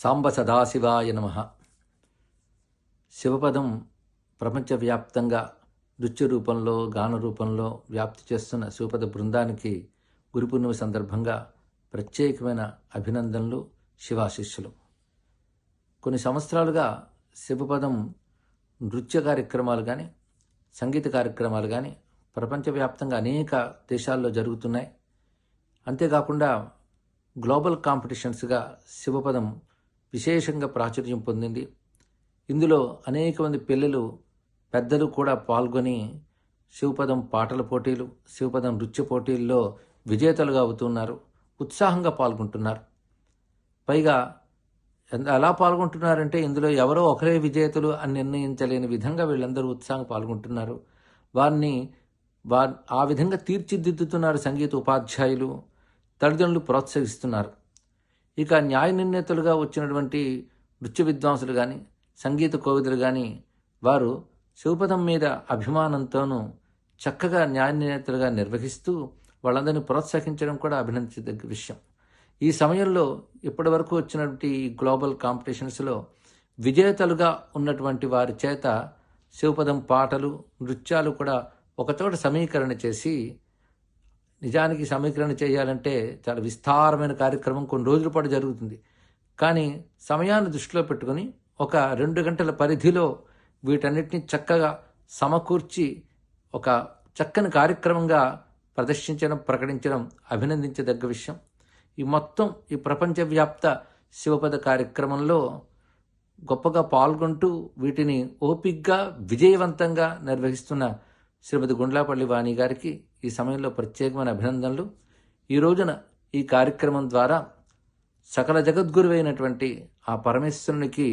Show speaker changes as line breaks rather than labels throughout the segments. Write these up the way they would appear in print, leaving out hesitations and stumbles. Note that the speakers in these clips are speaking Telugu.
సాంబ సదాశివాయ నమః. శివపదం ప్రపంచవ్యాప్తంగా నృత్య రూపంలో, గాన రూపంలో వ్యాప్తి చేస్తున్న శివపద బృందానికి గురు పూర్ణిమ సందర్భంగా ప్రత్యేకమైన అభినందనలు, శివాశిష్యులు. కొన్ని సంవత్సరాలుగా శివపదం నృత్య కార్యక్రమాలు కానీ, సంగీత కార్యక్రమాలు కానీ ప్రపంచవ్యాప్తంగా అనేక దేశాల్లో జరుగుతున్నాయి. అంతేకాకుండా గ్లోబల్ కాంపిటీషన్స్గా శివపదం విశేషంగా ప్రాచుర్యం పొందింది. ఇందులో అనేక మంది పిల్లలు, పెద్దలు కూడా పాల్గొని శివపదం పాటల పోటీలు, శివపదం నృత్య పోటీల్లో విజేతలుగా అవుతున్నారు, ఉత్సాహంగా పాల్గొంటున్నారు. పైగా ఎలా పాల్గొంటున్నారంటే ఇందులో ఎవరో ఒకరే విజేతలు అని నిర్ణయించలేని విధంగా వీళ్ళందరూ ఉత్సాహంగా పాల్గొంటున్నారు. వారిని ఆ విధంగా తీర్చిదిద్దుతున్నారు సంగీత ఉపాధ్యాయులు, తల్లిదండ్రులు ప్రోత్సహిస్తున్నారు. ఇక న్యాయ నిర్ణేతలుగా వచ్చినటువంటి నృత్య విద్వాంసులు కానీ, సంగీత కోవిదులు కానీ వారు శివపదం మీద అభిమానంతోనూ చక్కగా న్యాయ నిర్ణేతలుగా నిర్వహిస్తూ వాళ్ళందరినీ ప్రోత్సహించడం కూడా అభినందించదగ్గ విషయం. ఈ సమయంలో ఇప్పటి వరకు వచ్చినటువంటి గ్లోబల్ కాంపిటీషన్స్లో విజేతలుగా ఉన్నటువంటి వారి చేత శివపదం పాటలు, నృత్యాలు కూడా ఒకచోట సమీకరణ చేసి, నిజానికి సమీకరణ చేయాలంటే చాలా విస్తారమైన కార్యక్రమం, కొన్ని రోజుల పాటు జరుగుతుంది. కానీ సమయాన్ని దృష్టిలో పెట్టుకొని ఒక 2 గంటల పరిధిలో వీటన్నిటిని చక్కగా సమకూర్చి ఒక చక్కని కార్యక్రమంగా ప్రదర్శించడం, ప్రకటించడం అభినందించదగ్గ విషయం. ఈ ప్రపంచవ్యాప్త శివపద కార్యక్రమంలో గొప్పగా పాల్గొంటూ వీటిని ఓపిగ్గా, విజయవంతంగా నిర్వహిస్తున్న శ్రీమతి గుండ్లాపల్లి వాణి గారికి ఈ సమయంలో ప్రత్యేకమైన అభినందనలు. ఈ రోజున ఈ కార్యక్రమం ద్వారా సకల జగద్గురువైనటువంటి ఆ పరమేశ్వరునికి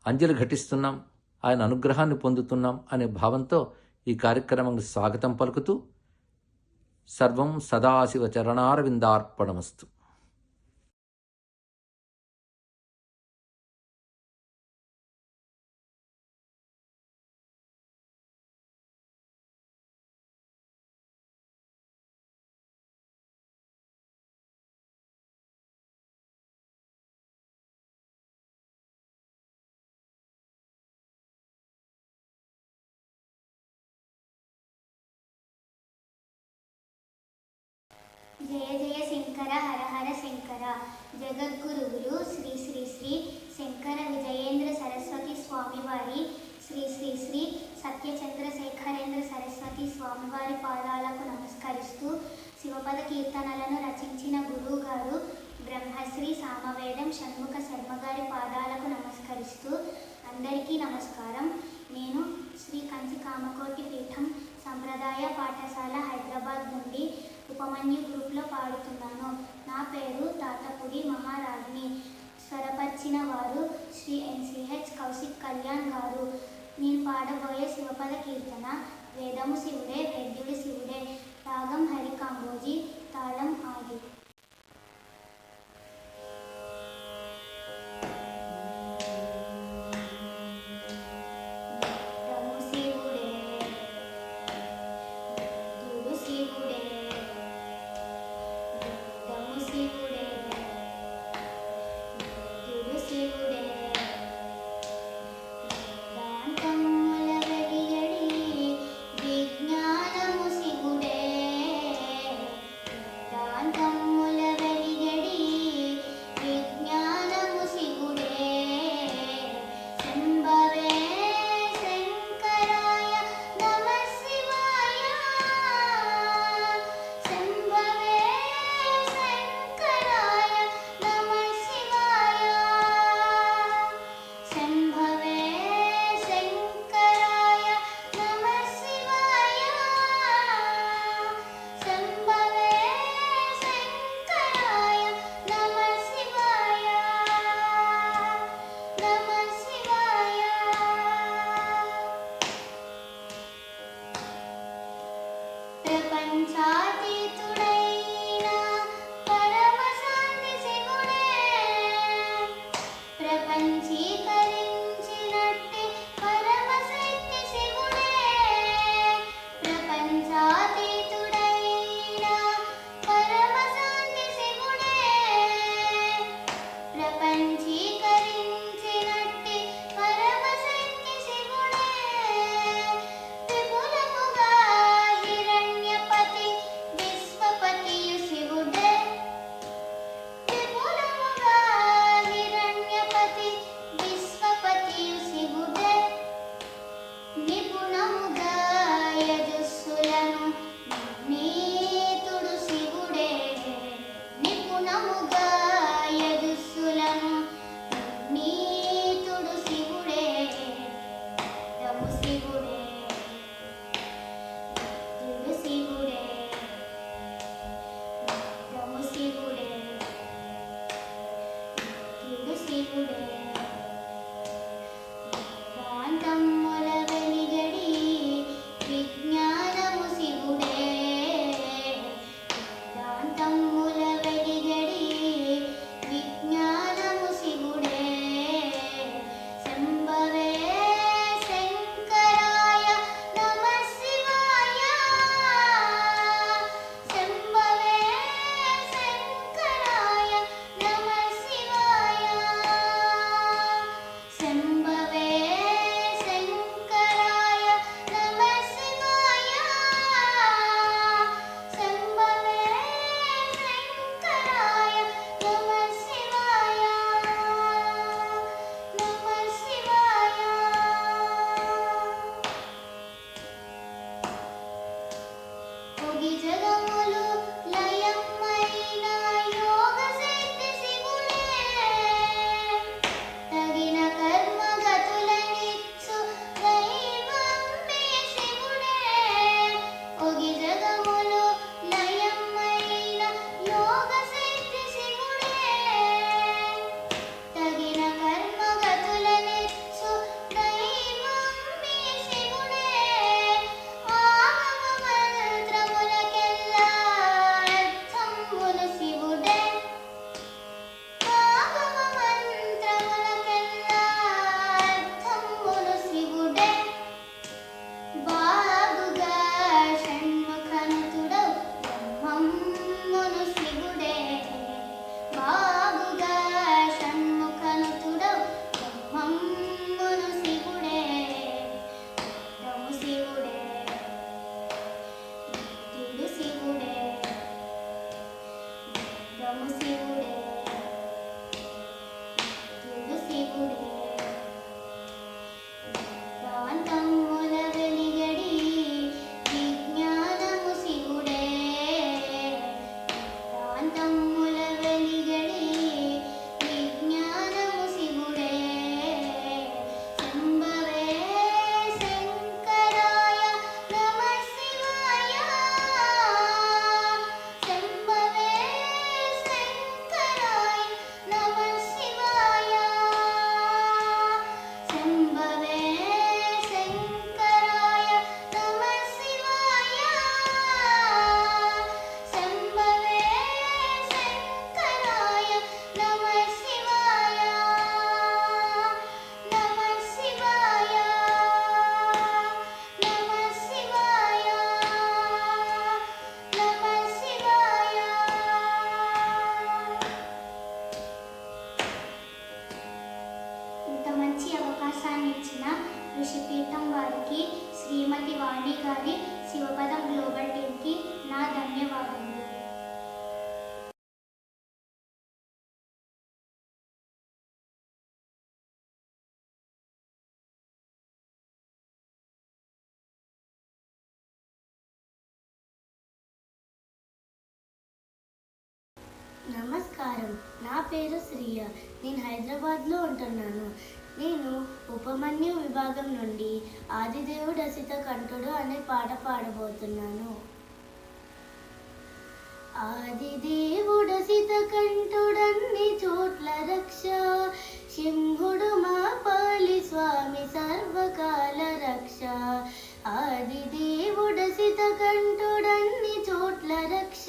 అంజలి ఘటిస్తున్నాం, ఆయన అనుగ్రహాన్ని పొందుతున్నాం అనే భావంతో ఈ కార్యక్రమానికి స్వాగతం పలుకుతూ సర్వం సదాశివ చరణారవిందార్పణమస్తు.
జయ జయ శంకర, హర హర శంకర. జగద్గురువులు శ్రీ శ్రీ శ్రీ శంకర విజయేంద్ర సరస్వతి స్వామివారి, శ్రీ శ్రీ శ్రీ సత్యచంద్రశేఖరేంద్ర సరస్వతి స్వామివారి పాదాలకు నమస్కరిస్తూ శివపద కీర్తనలను రచించిన గురువు గారు బ్రహ్మశ్రీ సామవేదం షణ్ముఖ శర్మ గారి పాదాలకు నమస్కరిస్తూ అందరికీ నమస్కారం. నేను శ్రీ కంచి కామకోటి పీఠం సంప్రదాయ పాఠశాల హైదరాబాద్ నుండి ఉపమన్యు గ్రూప్లో పాడుతున్నాను. నా పేరు తాతపుడి మహారాజ్ని. స్వరపరిచిన వారు శ్రీ NCH కౌశిక్ కళ్యాణ్ గారు. నేను పాడబోయే శివపద కీర్తన వేదము శివుడే, వేద్యుడి శివుడే, రాగం హరికాంబోజీ, తాళం ఆది. ప్రపంచీకరి ఋషిపీఠం వారికి, శ్రీమతి వాణి గారి శివపదం గ్లోబల్ టీంకి నా ధన్యవాదములు.
నమస్కారం, నా పేరు శ్రీయ. నేను హైదరాబాద్లో ఉంటున్నాను. నేను ఉపమన్యు విభాగం నుండి ఆదిదేవుడు అసిత కంఠుడు అనే పాట పాడబోతున్నాను. ఆదిదేవుడసిత కంఠుడన్ని చోట్ల రక్ష, సింహుడు మా పాలి స్వామి సర్వకాల రక్ష. ఆదిదేవుడసిత కంఠుడన్ని చోట్ల రక్ష,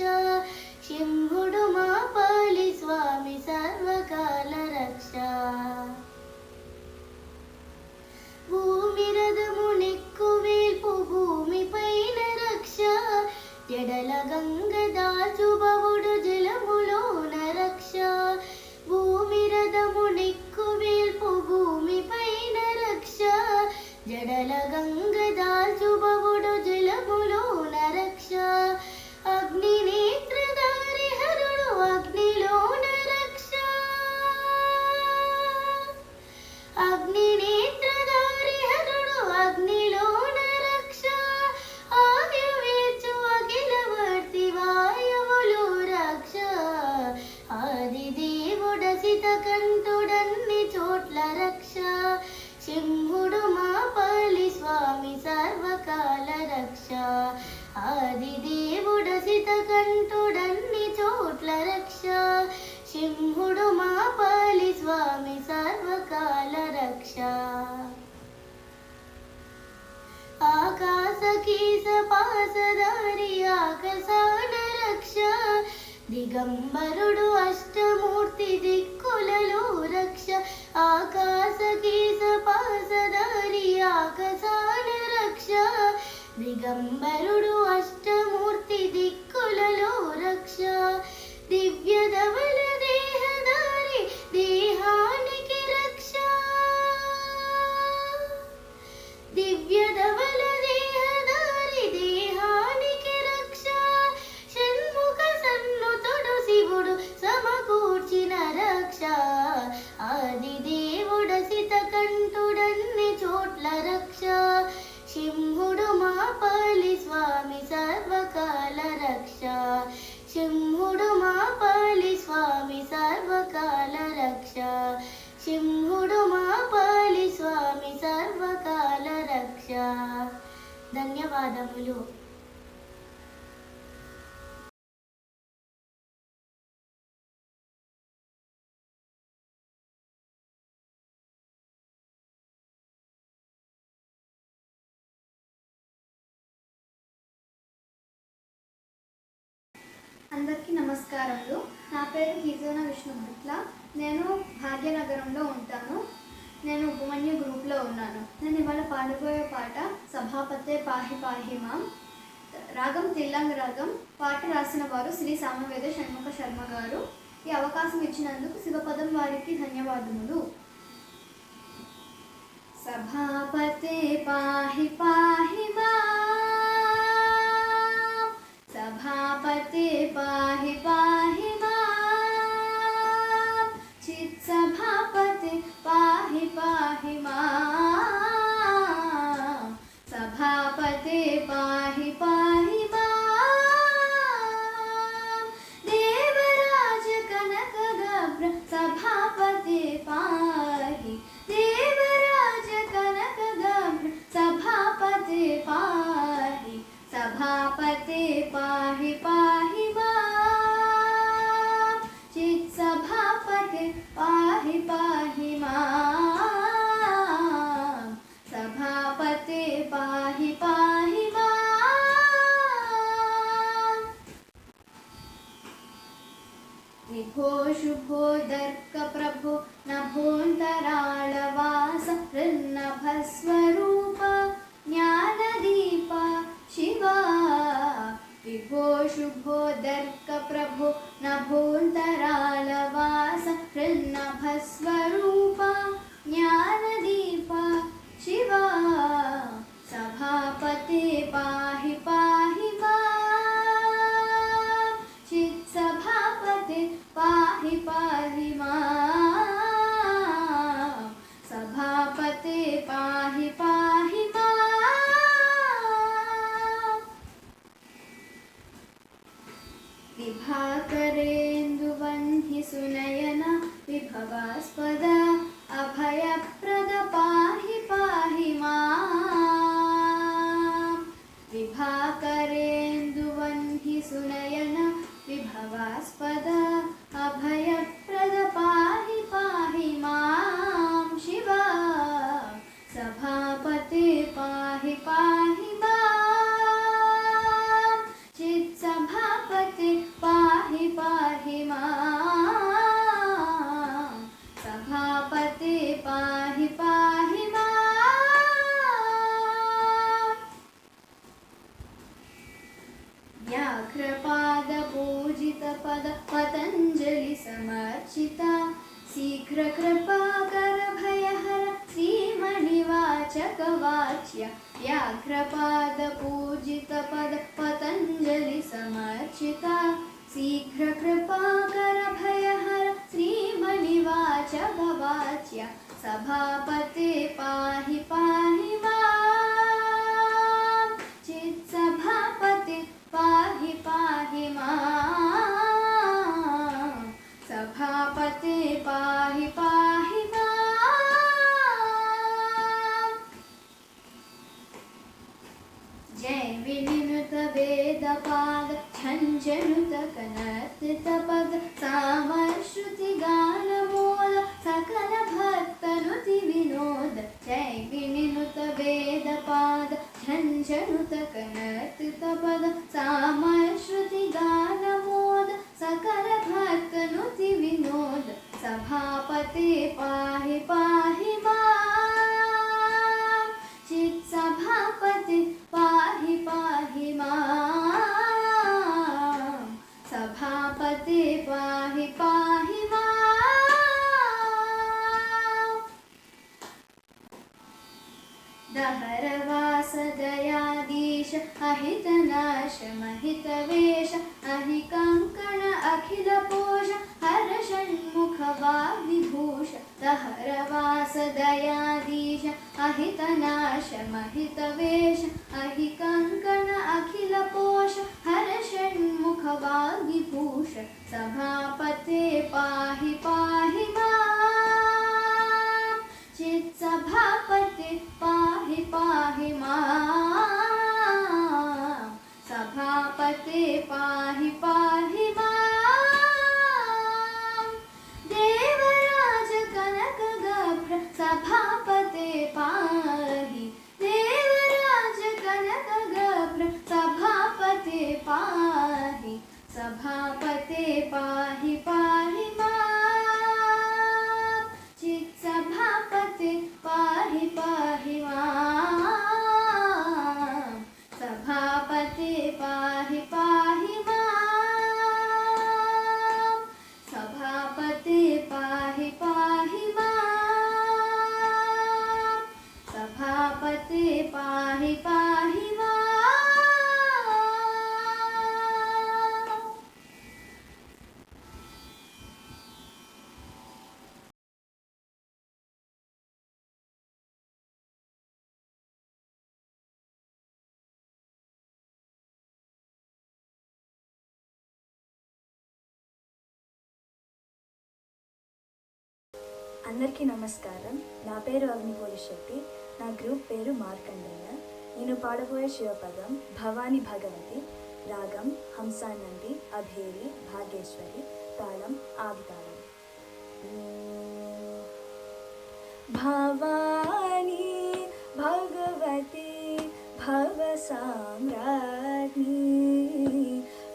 సింహుడు మా పాలి స్వామి సర్వకాల రక్ష. భూమి రథము నెక్కు వేల్పు భూమి పైన రక్ష, జడల గంగ దాచుబవుడు జలములోన రక్ష. భూమి రథము నెక్కు వేల్పు భూమి పైన రక్ష, జడల గంగ దాచుబవుడు జలములోన రక్ష. అగ్ని నేత్రధారి హరుడు అగ్నిలోన రక్ష, అగ్ని నేత్రధారి హరుడు అగ్నిలోన రక్ష. ఆయువేచు అఖిలవర్తి వాయువులు రక్ష. ఆదిదేవుడసిత కంఠుడన్ని చోట్ల రక్ష, సింహుడు మా పాలి స్వామి ఆదిదేవుడసితకంఠుడన్ని చోట్ల రక్ష సింహుడు మా పాలి స్వామి సర్వకాల రక్ష ఆకాశ కీస పాసదారి ఆకాశాన రక్ష దిగంబరుడు అష్టమూర్తి దిక్కులలో రక్ష ఆకాశ కీస పాసదారి ఆకాశాన రక్ష దిగంబరుడు అష్టమూర్తి దిక్కులలో రక్ష దివ్య ధవల దేహదారి దేహానికి రక్ష దివ్య ధవల దేహదారి దేహానికి రక్ష షణ్ముఖ సన్నుతుడు శివుడు సమకూర్చిన రక్ష ఆదిదేవుడసితకంఠుడన్ని చోట్ల రక్ష సింహుడు మా పాలి స్వామి సర్వకాల రక్ష సింహుడు మా పాలి స్వామి సర్వకాల రక్ష సింహుడు మా పాలి స్వామి సర్వకాల రక్ష. ధన్యవాదములు.
అందరికీ నమస్కారములు. నా పేరు కీర్తన విష్ణుభట్ల. నేను భాగ్యనగరంలో ఉంటాను. నేను ఉపమన్యు గ్రూప్లో ఉన్నాను. నేను ఇవాళ పాడబోయే పాట సభాపతే పాహి పాహి మాం. రాగం తిల్లంగ్ రాగం. పాట రాసిన వారు శ్రీ సామవేద షణ్ముఖ శర్మ గారు. ఈ అవకాశం ఇచ్చినందుకు శివపదం వారికి ధన్యవాదములు. సభాపతే పాహి పాహి మాం, సభాపతే పాహి పాహి మాం, చిత్ సభాపతే పాహి పాహి మాం, సభాపతే పాహి పాహి మాం, దేవరాజ కనక గభ్ర సభాపతే పాహి, దేవరాజ కనక గభ్ర సభాపతే పాహి, సభాపతే పాహి పాహి మాం, చిత్ సభాపతే పాహి పాహి మాం, సభాపతే పాహి పాహి మాం. విభో శుభో దర్క ప్రభో నభోంతరాళవాస హృన్నభస్వరూప జ్ఞానదీప శివా. విభో శుభో దర్క ప్రభో నభోంతరాళవాస హృన్నభస్వరూప జ్ఞానదీప శివా. సభాపతే పాహి పాహి మాం, చిత్ సభాపతే పాహి పాహి మాం, సభాపతే పాహి పాహి మాం. విభాకరేందువన్హి సునయన విభవాస్పద అభయప్రద పాహి పాహి మాం. విభాకరేందువన్హి సునయన విభవాస్పద అభయప్రద పాహి పాహి మాం శివా. సభాపతే పాహి పాహి మాం, చిత్ సభాపతే పాహి పాహి మాం, సభాపతే పాహి పాహి మాం. వ్యాఘ్రపాద పూజిత పద పతంజలి సమర్చిత శీఘ్ర కృపాకర భయహర శ్రీమణివాచక వాచ్య. వ్యాఘ్రపాద పూజిత పద పతంజలి సమర్చిత శీఘ్ర కృపాకర భయహర శ్రీమణివాచక వాచ్య. సభాపతే పాహి పాహి మాం, చిత్ సభాపతే పాహి పాహి మాం, సభాపతే పాహి పాహి మాం. जय विनिनुत वेदपाद झञ्झनुत कनर्तितपद सामश्रुति गानमोद सकल भक्तनुति विनोद जय विनिनुत वेदपाद झञ्झनुत कनर्तितपद सामश्रुति गानमोद सकल भक्तनुति विनोद सभापते पाहि पाहि मां चित् सभापते पाहि पाहि मां सभापते पाहि पाहि मां दहरवास दयाधीश अहितनाश महितवेश अहिकङ्कण अखिलपोष हर षण्मुख वाग्विभूष दहरवास दयाधीश अहितनाश महितवेश अहिकङ्कण अखिलपोष हर षण्मुख वाग्विभूष सभापते पाहि पाहि मां चित् सभापते पाहि पाहि मां सभापते पाहि पाहि मां देवराज कनक गभ्र सभापते पाहि देवराज कनक गभ्र सभापते पाहि सभापते पाहि पाहि मां चित् सभापते पाहि पाहि मां सभापते पाहि पाहि मां सभापते पाहि पाहि मां सभापते पाहि पाहि मां
అందరికీ నమస్కారం. నా పేరు అగ్నిపోలి శెట్టి. నా గ్రూప్ పేరు మార్కండేయ. నేను పాడబోయే శివపదం భవాని భగవతి. రాగం హంసానంది, అభేరి, భాగ్యేశ్వరి. తాళం ఆదితాళం. భవాని భగవతి భవ సామ్రాజ్ఞి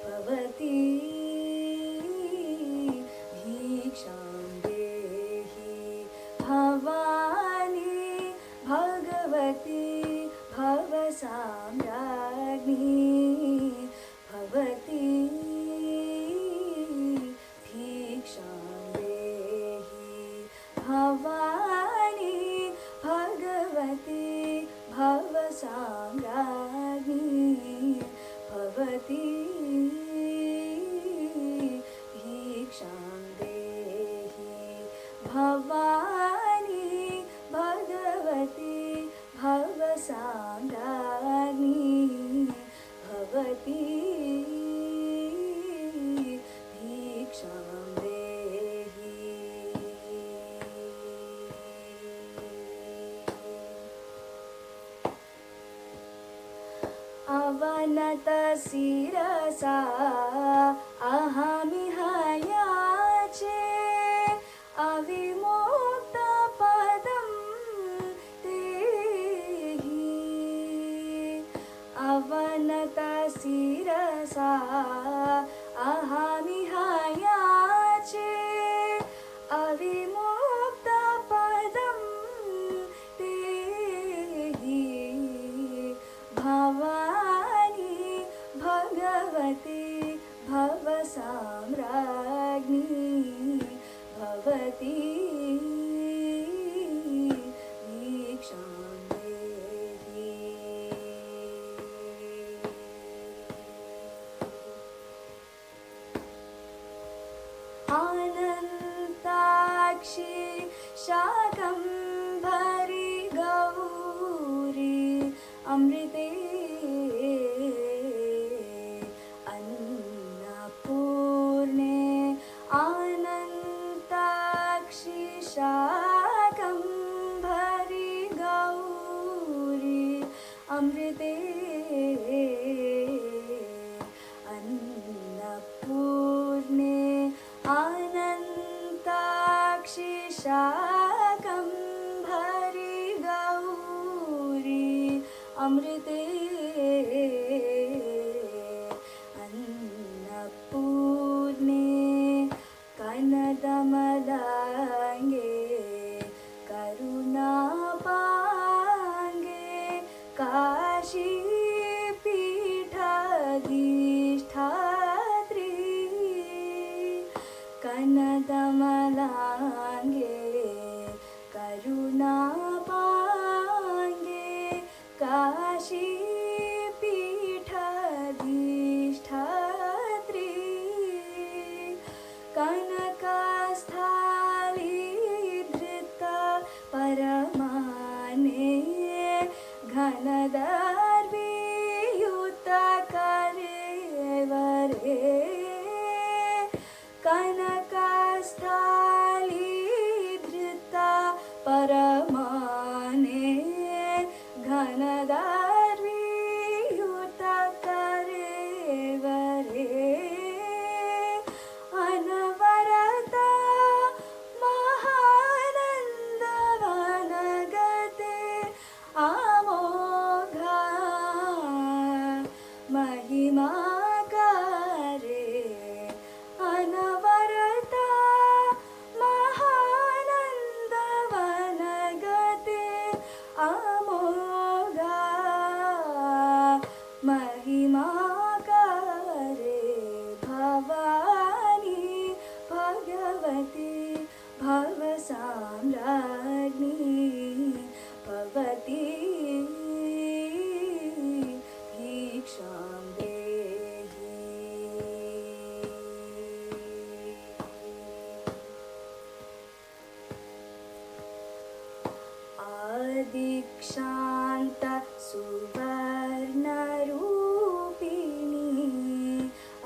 భవతి భిక్షాం దేహి భవాని భగవతి భవ సామ్రాజ్ఞి భవతి భిక్షాం దేహి భవాని భగవతి భవ సామ్రాజ్ఞి భవతి భిక్షాం దేహి భవాని భగవతి భవ సామ్రాజ్ఞి భవతి భిక్షాం దేహి. అవనత శిరసా అహమిహ యాచే అవిముక్త పదం దేహి. అవనత శిరసా అహమిహ యాచే అవిముక్త పదం దేహి. భవాని భగవతి భవ సామ్రాజ్ఞి భవతి భిక్షాం దేహి. అనంతాక్షి శాకంభరి గౌరీ అమృతే అన్నపూర్ణే అనంతాక్షి శాకంభరి గౌరీ అమృతే अमृते अन्नपूर्णे कनदमलाङ्गे करुणापाङ्गे काशीपीठाधीष्ठात्री कनदमलाङ्गे करुणापाङ्गे काशीपीठाधीष्ठात्री कनकस्थालीधृता परमाने घनदर्वीयुता करेवरे कनकस्थालीधृता परमाने घनदर्वीयुता करेवरे अनवरता महानन्दवनगते अमोघा महिमाकारे अनवरता महानन्दवनगते अमोघा महिमाकारे भवानी भगवती भवसाम्राज्ञी भवती भिक्षां देहि। आदिक्षान्त सुवर्णरूपिणी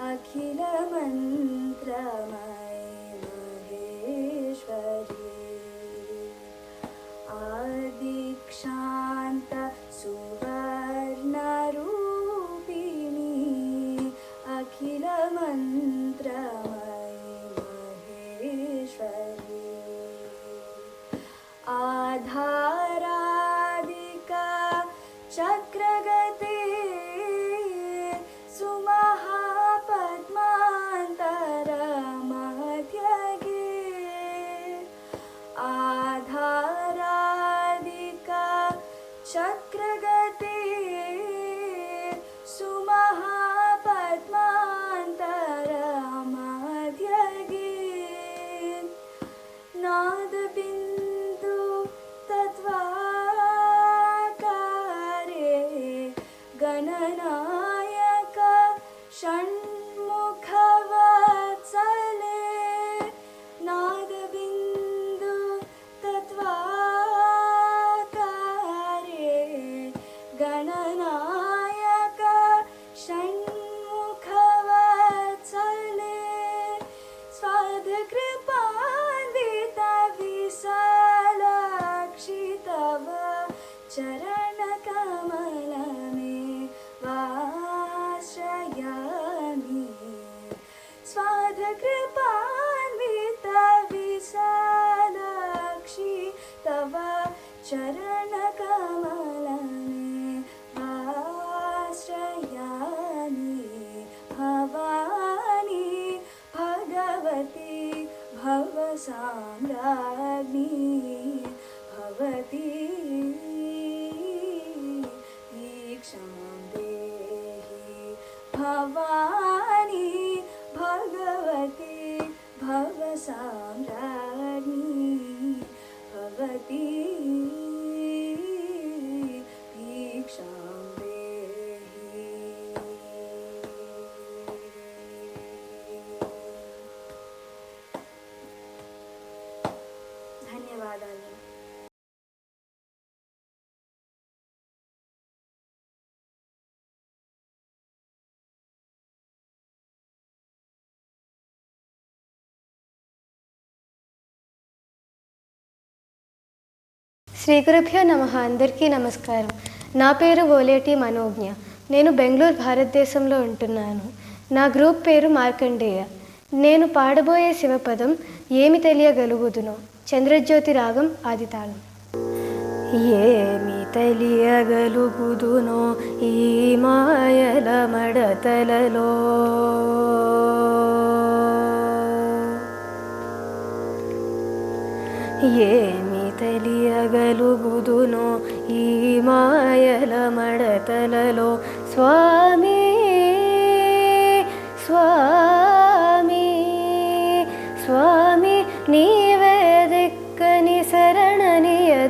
अखिलमन्त्रमयी महेश्वरी आदिक्षान्त सुवर्णरूपिणी अखिलमन्त्रमयी महेश्वरी आधारादिका चक्रगते सुमहापद्मान्तरमध्यगे आधारादिका चक्रगते सुमहापद्मान्तरमध्यगे नादबिन्दु तत्त्वाकारे गणनायक षण्मुखवत्सले नादबिन्दु तत्त्वाकारे गणनायक षण्मुखवत्सले स्वादकृपान्विता विशालाक्षि तव चरणकमलमे वाश्रयामि स्वादकृपान्विता विशालाक्षि तव चरणकमलमे वाश्रयामि भवानी भगवती भवसाम्राज्ञी भवती भिक्षां देहि भवानी भगवती भवसाम्राज्ञी भवती भिक्षां देहि। ధన్యవాదాలు.
శ్రీ గురుభ్యో నమః. అందరికీ నమస్కారం. నా పేరు ఓలేటి మనోజ్ఞ. నేను బెంగళూరు భారతదేశంలో ఉంటున్నాను. నా గ్రూప్ పేరు మార్కండేయ. నేను పాడబోయే శివపదం ఏమి తెలియగలుగుదునో. చంద్రజ్యోతి రాగం ఆదితాళం. ఏమి తెలియగలుగుదునో ఈ మాయల మడతలలో. ఏమి తెలియగలుగుదునో ఈ మాయల మడతలలో. స్వామి స్వామి స్వామి నీవే దిక్కని శరణనియదనంతే.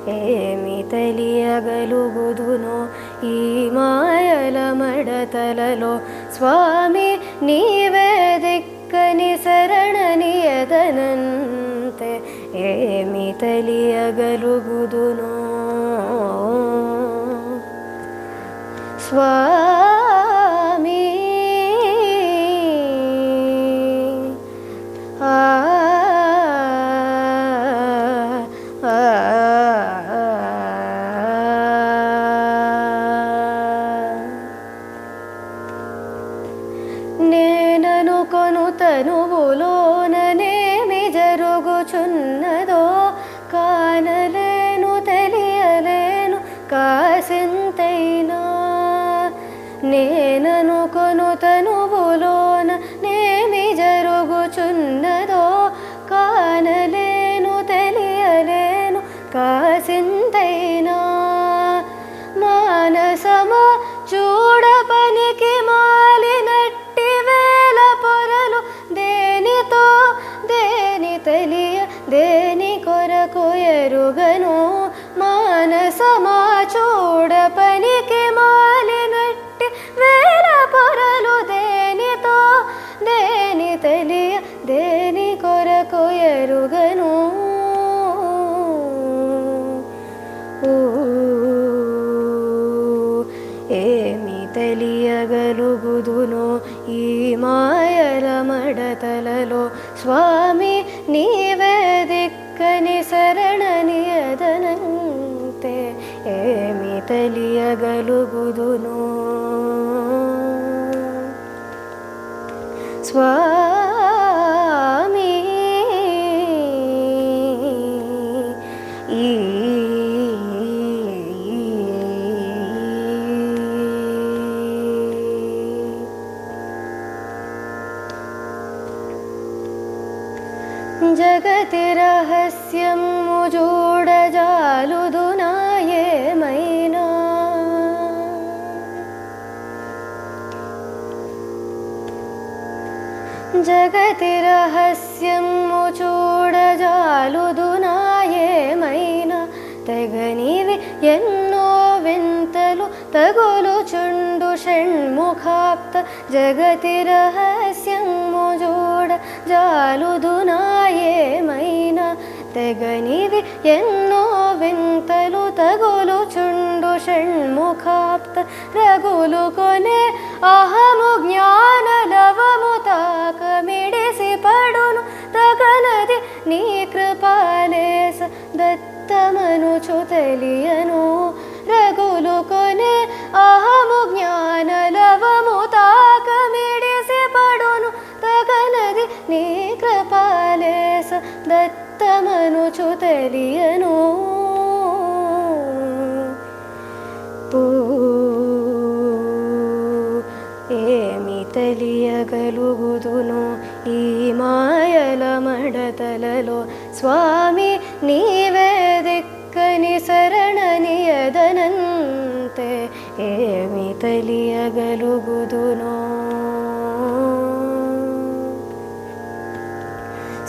ఏమి తెలియగలుగుదునో ఈ మాయల మడతలలో. స్వామి నీవే దిక్కని శరణనియదనంతే. ఏమి తెలియగలుగుదునో. స్వామి ఆ నేననుకొను తనువులోననేమి జరుగుచున్నదో కానలేను తెలియలేను కాసింతైనా. నేననుకొను తనువులోన నేమి జరుగుచున్నదో కానలేను తెలియలేను కాసింతైనా. మానసమా చూడ పనికి మాలినట్టి వేల పొరలు దేనితో దేని తెలియ దేని కొరకు ఎరుగను. మానసమా చూడ పనికి మాలినట్టి వేల పొరలు దేనితో దేని తెలియ దేని కొరకు ఎరుగను. ఏమి తెలియగలుగుదునో ఈ మాయల మడతలలో. స్వామి నీవే దిక్కని శరణనియదనంతే. ఏమి తెలియగలుగుదునో. స్వామి ఈ జగతి రహస్యము చూడజాలుదునా ఏమైనా. జగతి రహస్యము చూడజాలుదునా ఏమైనా. తెగనివి ఎన్నో వింతలు తగులుచుండు షణ్ముఖాప్త. జగతి రహస్యము చూడ జాలుదునా ఏమైనా. తెగనివి ఎన్నో వింతలు తగులుచుండు షణ్ముఖాప్త. రగులు కొనే అహము జ్ఞాన లవము తాక మిడిసి పడును తగనది నీ కృపాలేస దత్తమనుచు తెలియను. రగులు కొనే అహము జ్ఞాన లవము తాక మిడిసి పడును తగనది నీ కృపాలేస దత్తమనుచు తెలియను. ఏమి తెలియగలుగుదునో ఈ మాయల మడతలలో. స్వామి నీవే దిక్కని శరణనియదనంతే. ఏమి తెలియగలుగుదునో.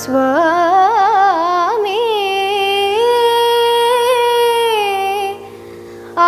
స్వామి ఆ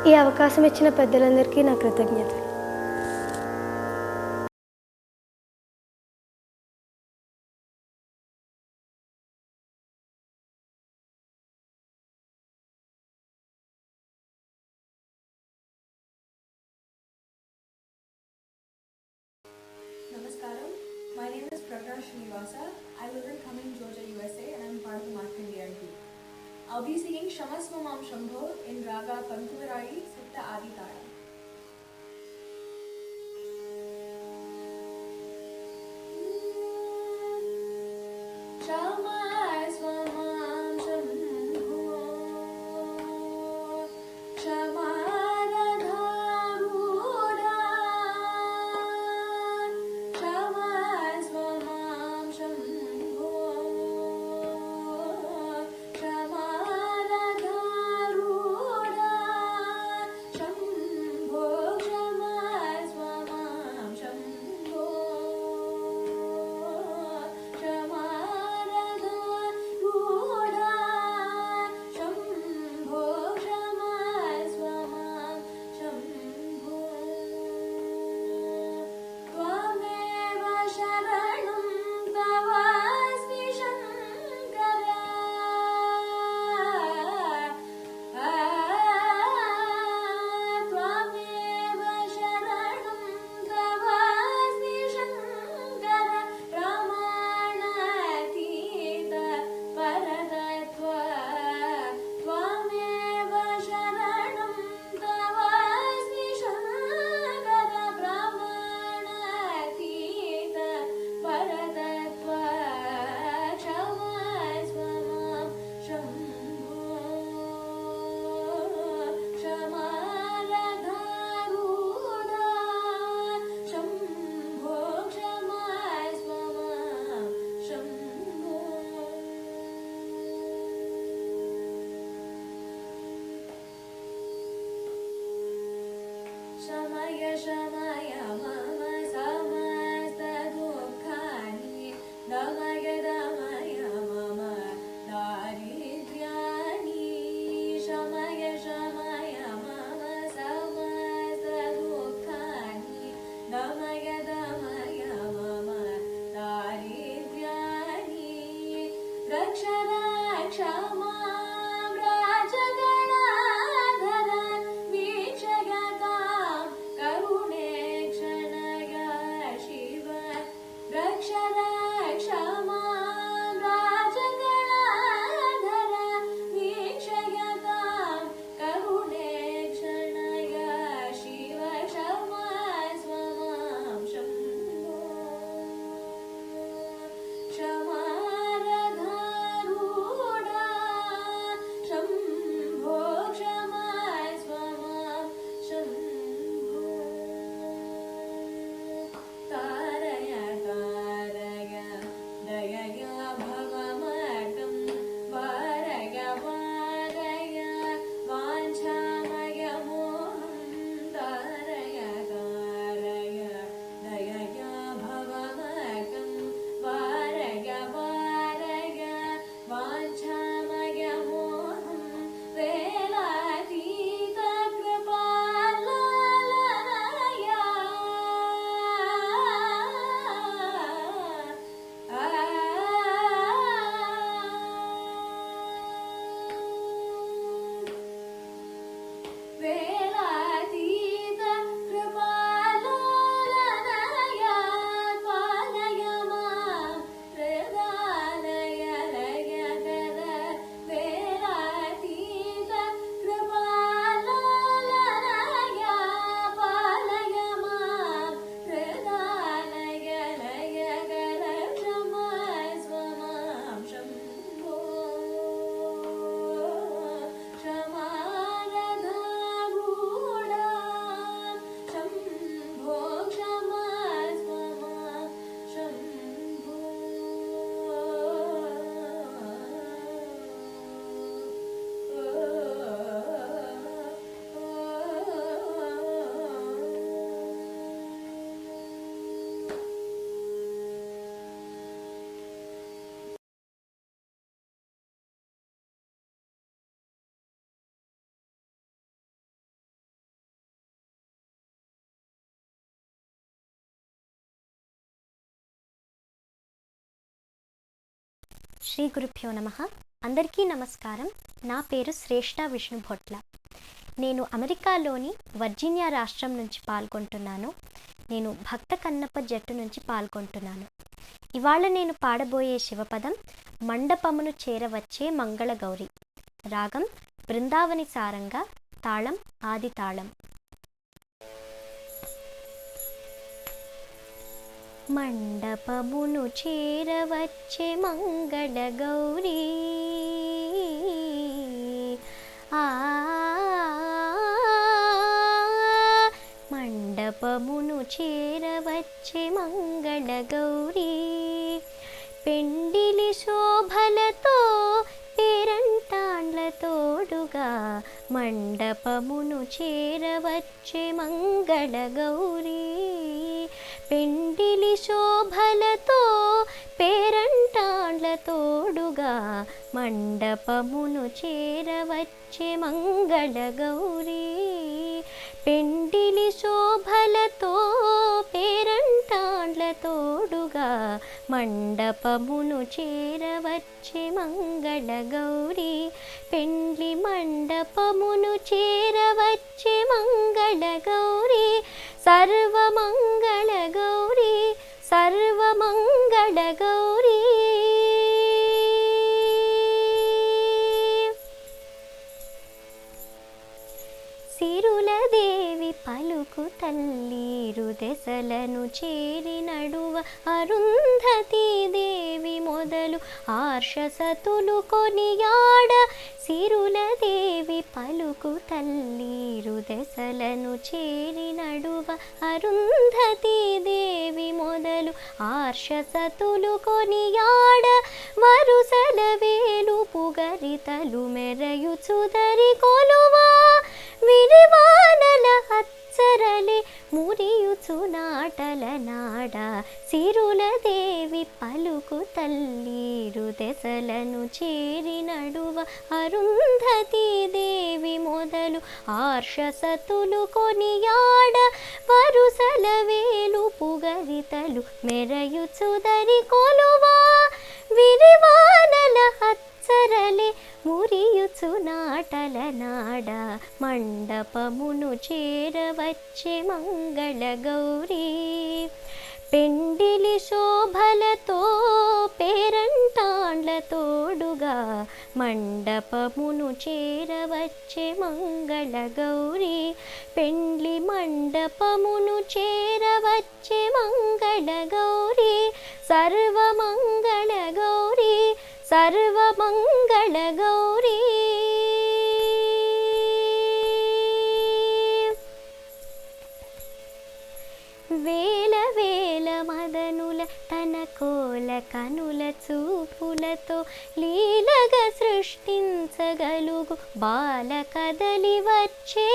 ఈ అవకాశం ఇచ్చిన పెద్దలందరికీ నా కృతజ్ఞతలు.
Prakash Srinivasa. I live in Cumming, Georgia, USA, and I'm part of the Markandeya group. I'll be singing Shamasvamam Shambho in Raga Pankuvarai Sutta Adi Tara. Shamasvamam Shambho Shamaradharuda Shamasvamam Shambho Shamaradharuda Shambho Shamasvamam Shambho Shamaradharuda Shambho Shamasvamam Shambho Tvameva sharanam tavasmi Shankara Tvameva sharanam tavasmi Shankara Pramanatita Paratatva Tvameva sharanam tavasmi Shankara Pramanatita Paratatva Shamasvamam Shambho Shamaradharuda Shambho Shamasvamam Shambho Shamaya Shamaya Mama Samasta Dukkani Damaya Damaya Mama Daridhyani Shamaya Shamaya Mama Samasta Dukkani Damaya Damaya Mama Daridhyani Raksha Raksha Mam Rajaganadharan Vikshagatam Karune Kshanaya Shiva Raksha Raksha Mam Rajaganadharan Vikshagatam Karune Kshanaya Shiva Shamasvamam Shambho Shamaradharuda Shambho Shamasvamam Shambho Taraya Taraya Dayaya Bhagamatam Varaya Varaya Vanchamaya Moham Taraya Taraya Dayaya Bhagamatam Varaya Varaya Vanchamaya Moham Velatita Kripalalaya Velatita Kripalalaya Palaya Mam Hridalaya Laya Kada Velatita Kripalalaya Palaya Mam Hridalaya Laya Kada Shamasvamam Shambho Shamaradharuda Shambho Shamasvamam Shambho
Shri గురుభ్యో నమః. అందరికీ నమస్కారం. నా పేరు శ్రేష్ఠ విష్ణుభొట్ల. నేను అమెరికాలోని వర్జీనియా రాష్ట్రం నుంచి పాల్గొంటున్నాను. నేను భక్త కన్నప్ప జట్టు నుంచి పాల్గొంటున్నాను. ఇవాళ నేను పాడబోయే శివపదం మండపమును చేరవచ్చే మంగళగౌరి. రాగం బృందావని సారంగా, తాళం ఆది తాళం. మండపమును చేరవచ్చే మంగళగౌరీ, మండపమును చేరవచ్చే మంగళగౌరీ, పెండిలి శోభలతో పేరంటాండ్ల తోడుగా మండపమును చేరవచ్చే మంగళగౌరీ, పెండిలి శోభలతో పేరంటాండ్ల తోడుగా మండపమును చేరవచ్చే మంగళగౌరీ, పెండిలి శోభలతో పేరంటాండ్ల తోడుగా మండపమును చేరవచ్చే మంగళగౌరీ, పెండ్లి మండపమును చేరవచ్చే మంగళగౌరీ, సర్వమంగళగౌరీ సర్వమంగళగౌరీ. సిరులదేవి పలుకు తల్లీరు దశలను చేరి నడువ అరుంధతీ దేవి మొదలు ఆర్షసతులు కొనియాడ, సిరులదేవి పలుకు తల్లీరు దశలను చేరి నడువ అరుంధతీ దేవి మొదలు ఆర్షసతులు కొనియాడ, వరుసల వేలు పుగరితలు మెరయుచుదరి కొలువా, విరివానల అచ్చరలే మురియుచు నాటల నాడ, సిరులదేవి పలుకు తల్లీరు దశలను చేరి నడువ అరుంధతీ దేవి మొదలు ఆర్షసతులు కొనియాడ, వరుసల వేలు పుగరితలు మెరయుచుదరి కొలువా, విరివానల అచ్చరలే మురియుచు నాటల నాడ, మండపమును చేరవచ్చే మంగళగౌరీ, పెండిలి శోభలతో పేరంటాండ్ల తోడుగా మండపమును చేరవచ్చే మంగళగౌరీ, పెండ్లి మండపమును చేరవచ్చే మంగళగౌరీ, సర్వమంగళగౌరీ సర్వమంగళగౌరీ. వేల వేల మదనుల తన కోల కనుల చూపులతో లీలగా సృష్టించగలుగు బాల కదలి వచ్చే,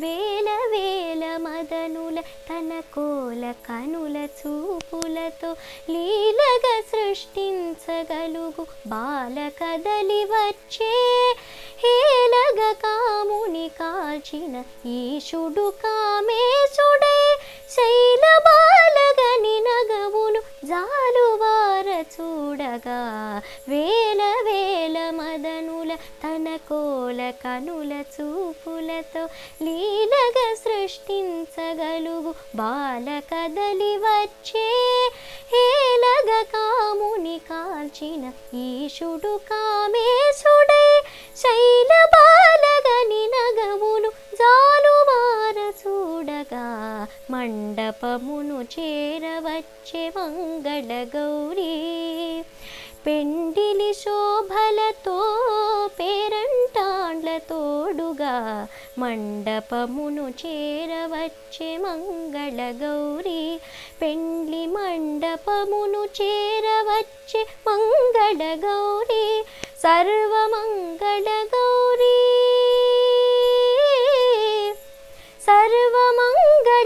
వేల వేల మదనుల తన కోల కనుల చూపులతో లీలగా సృష్టించగలుగు బాల కదలి వచ్చే, హేలగ కాముని కాల్చిన ఈశుడు కామేశుడే, శైల బాలగని నగవులు జాలువార చూడగా, వేల వేల మదనుల తన కోల కనుల చూపులతో లీలగా సృష్టించగలుగు బాల కదలి వచ్చే, హేలగ కాముని కాల్చిన ఈశుడు కామేశుడే, శైల బాలగని నగవులు జాలువార చూడగా మండపమును చేరవచ్చే మంగళగౌరీ, పెండిలి శోభలతో పేరంటాండ్ల తోడుగా మండపమును చేరవచ్చే మంగళగౌరీ, పెండ్లి మండపమును చేరవచ్చే మంగళగౌరీ, సర్వమంగళగౌరీ సర్వమంగళగౌరీ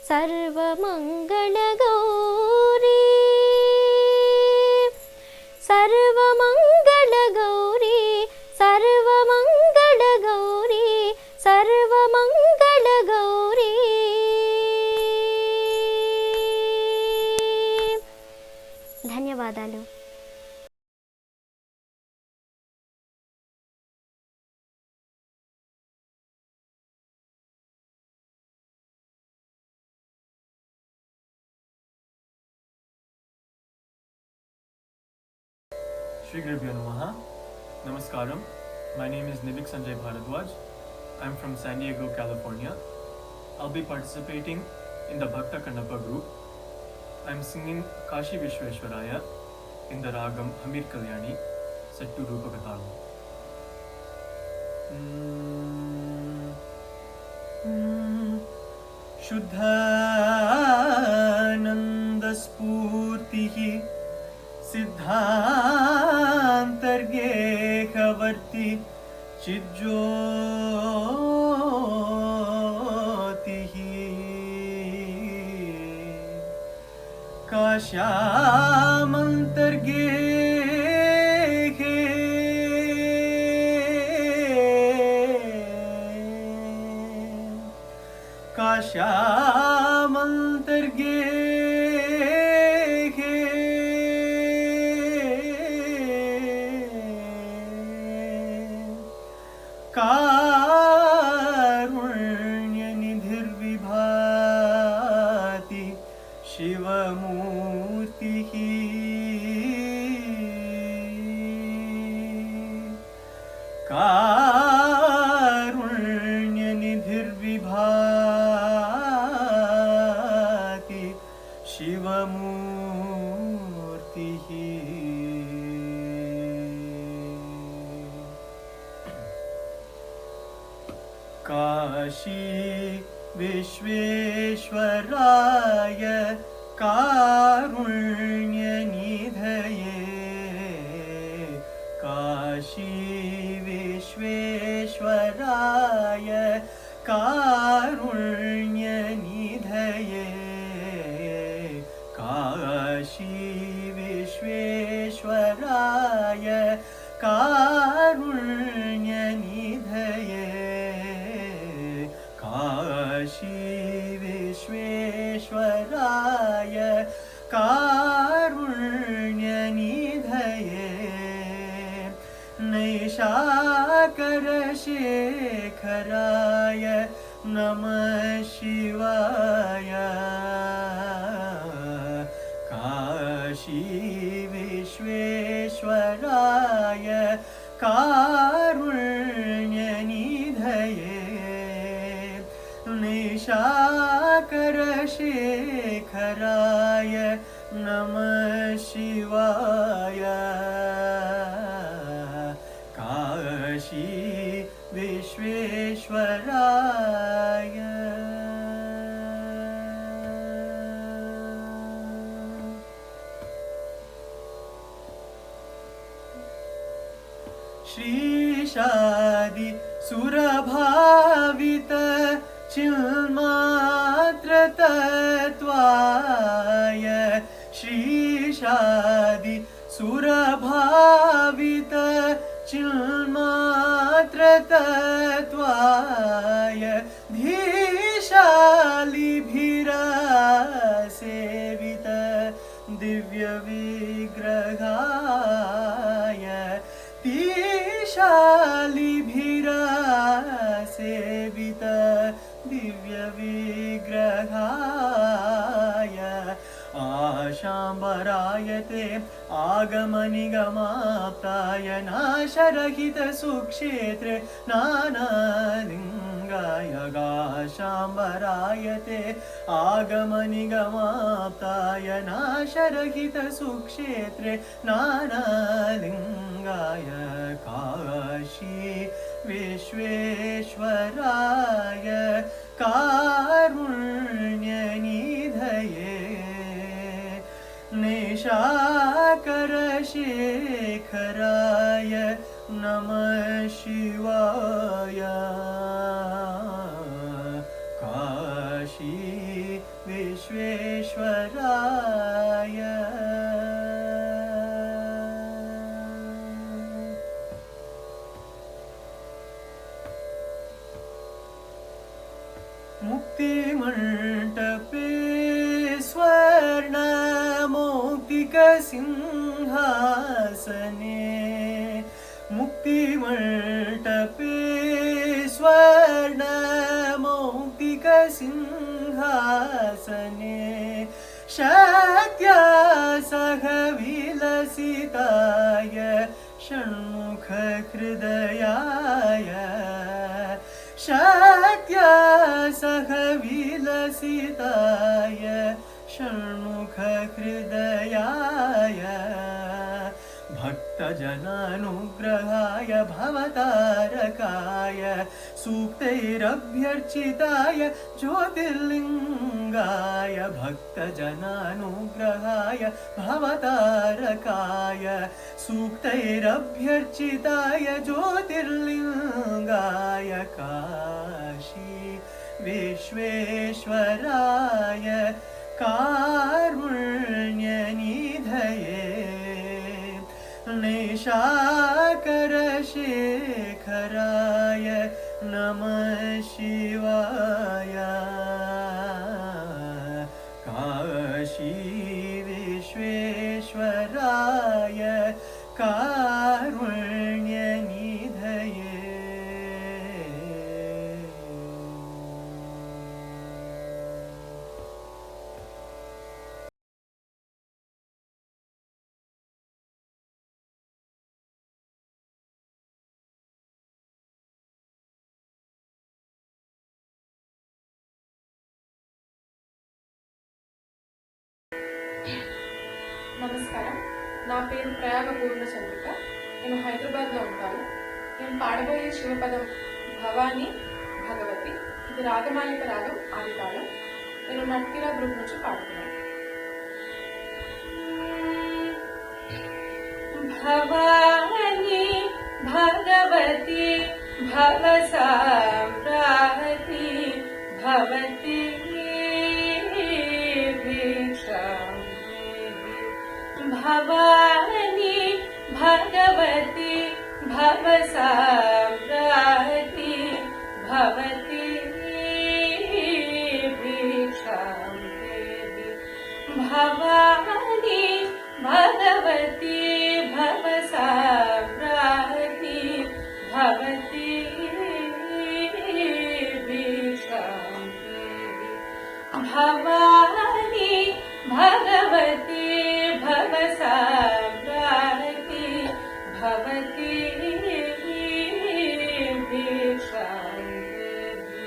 సర్వమంగళగౌరీ సర్వమంగళగౌరీ సర్వమంగళగౌరీ సర్వమంగళగౌరీ. ధన్యవాదాలు.
Shri Gurubhyo Namaha. Namaskaram. My name is Nivik Sanjay Bharadwaj. I'm from San Diego, California. I'll be participating in the Bhakta Kannappa group. I'm singing Kashi Vishweshwaraya in the Ragam Hamir Kalyani, set to Rupa Kathalam. Shuddhananda Spurtihi Siddhantargehavarti Chidjyotihi कारुण्यनिधिर्विभाति शिवमूर्तिः कारुण्यनिधिर्विभाति शिवमूर्तिः Kashi Visvesvaraya कारुण्यनिधये Kashi Visvesvaraya कारुण्यनिधये Kashi Visvesvaraya कारुण्यनिधये Kashi Visvesvaraya कारुण्यनिधये नैशाकरशेखराय नमः शिवाय काशी विश्वेश्वराय कारुण्यनिधये निशाकरशेखराय नमः शिवाय काशी विश्वेश्वराय श्रीशादि सुरभावित चिन्मात्रतत्त्वाय श्रीशादि सुरभावित चिन्मात्रतत्त्वाय धीशालिभिरासेवित दिव्यविग्रहाय धीशालिभिरासेवित दिव्यविग्रहाय आशाम्बरायते आगमनिगमाप्ताय नाशरहितसुक्षेत्रे नानालिङ्गाय गाशाम्बरायते आगमनिगमाप्ताय नाशरहितसुक्षेत्रे नानालिङ्गाय काशी विश्वेश्वराय कारुण्यनिधये निशाकरशेखराय नमः शिवाय काशी विश्वेश्वराय मुक्तिमण्टपे स्वर्णमौक्तिकसिंहासने मुक्तिमण्टपे स्वर्णमौक्तिकसिंहासने शक्त्या सह विलसिताय षण्मुखहृदयाय शक्त्या सह विलसिताय षण्मुखहृदयाय भक्तजनानुग्रहाय भवतारकाय सूक्तैरभ्यर्चिताय ज्योतिर्लिङ्गाय भक्तजनानुग्रहाय भवतारकाय सूक्तैरभ्यर्चिताय ज्योतिर्लिङ्गाय काशी विश्वेश्वराय कारुण्यनिधये निशाकरशेखराय नमः शिवाय काशी विश्वेश्वराय कारुण्यनिधये
నమస్కారం, నా పేరు ప్రయాగ పూర్ణచంద్రిక. నేను హైదరాబాద్లో ఉంటాను. నేను పాడబోయే శివపదం భవానీ భగవతి. ఇది రాగమాలిక రాగం ఆదితాళం. నేను నట్కిరా గ్రూప్ నుంచి పాడుతున్నాను.
భవానీ భగవతి భవసామ్రావతి భవతి भवानी भगवती भवसाम्रावती भवती भिक्षां देहि भवानी भगवती भवसाम्रावती भवती भिक्षां देहि भवानी भगवती भवसाम्रावती भवती भिक्षां देहि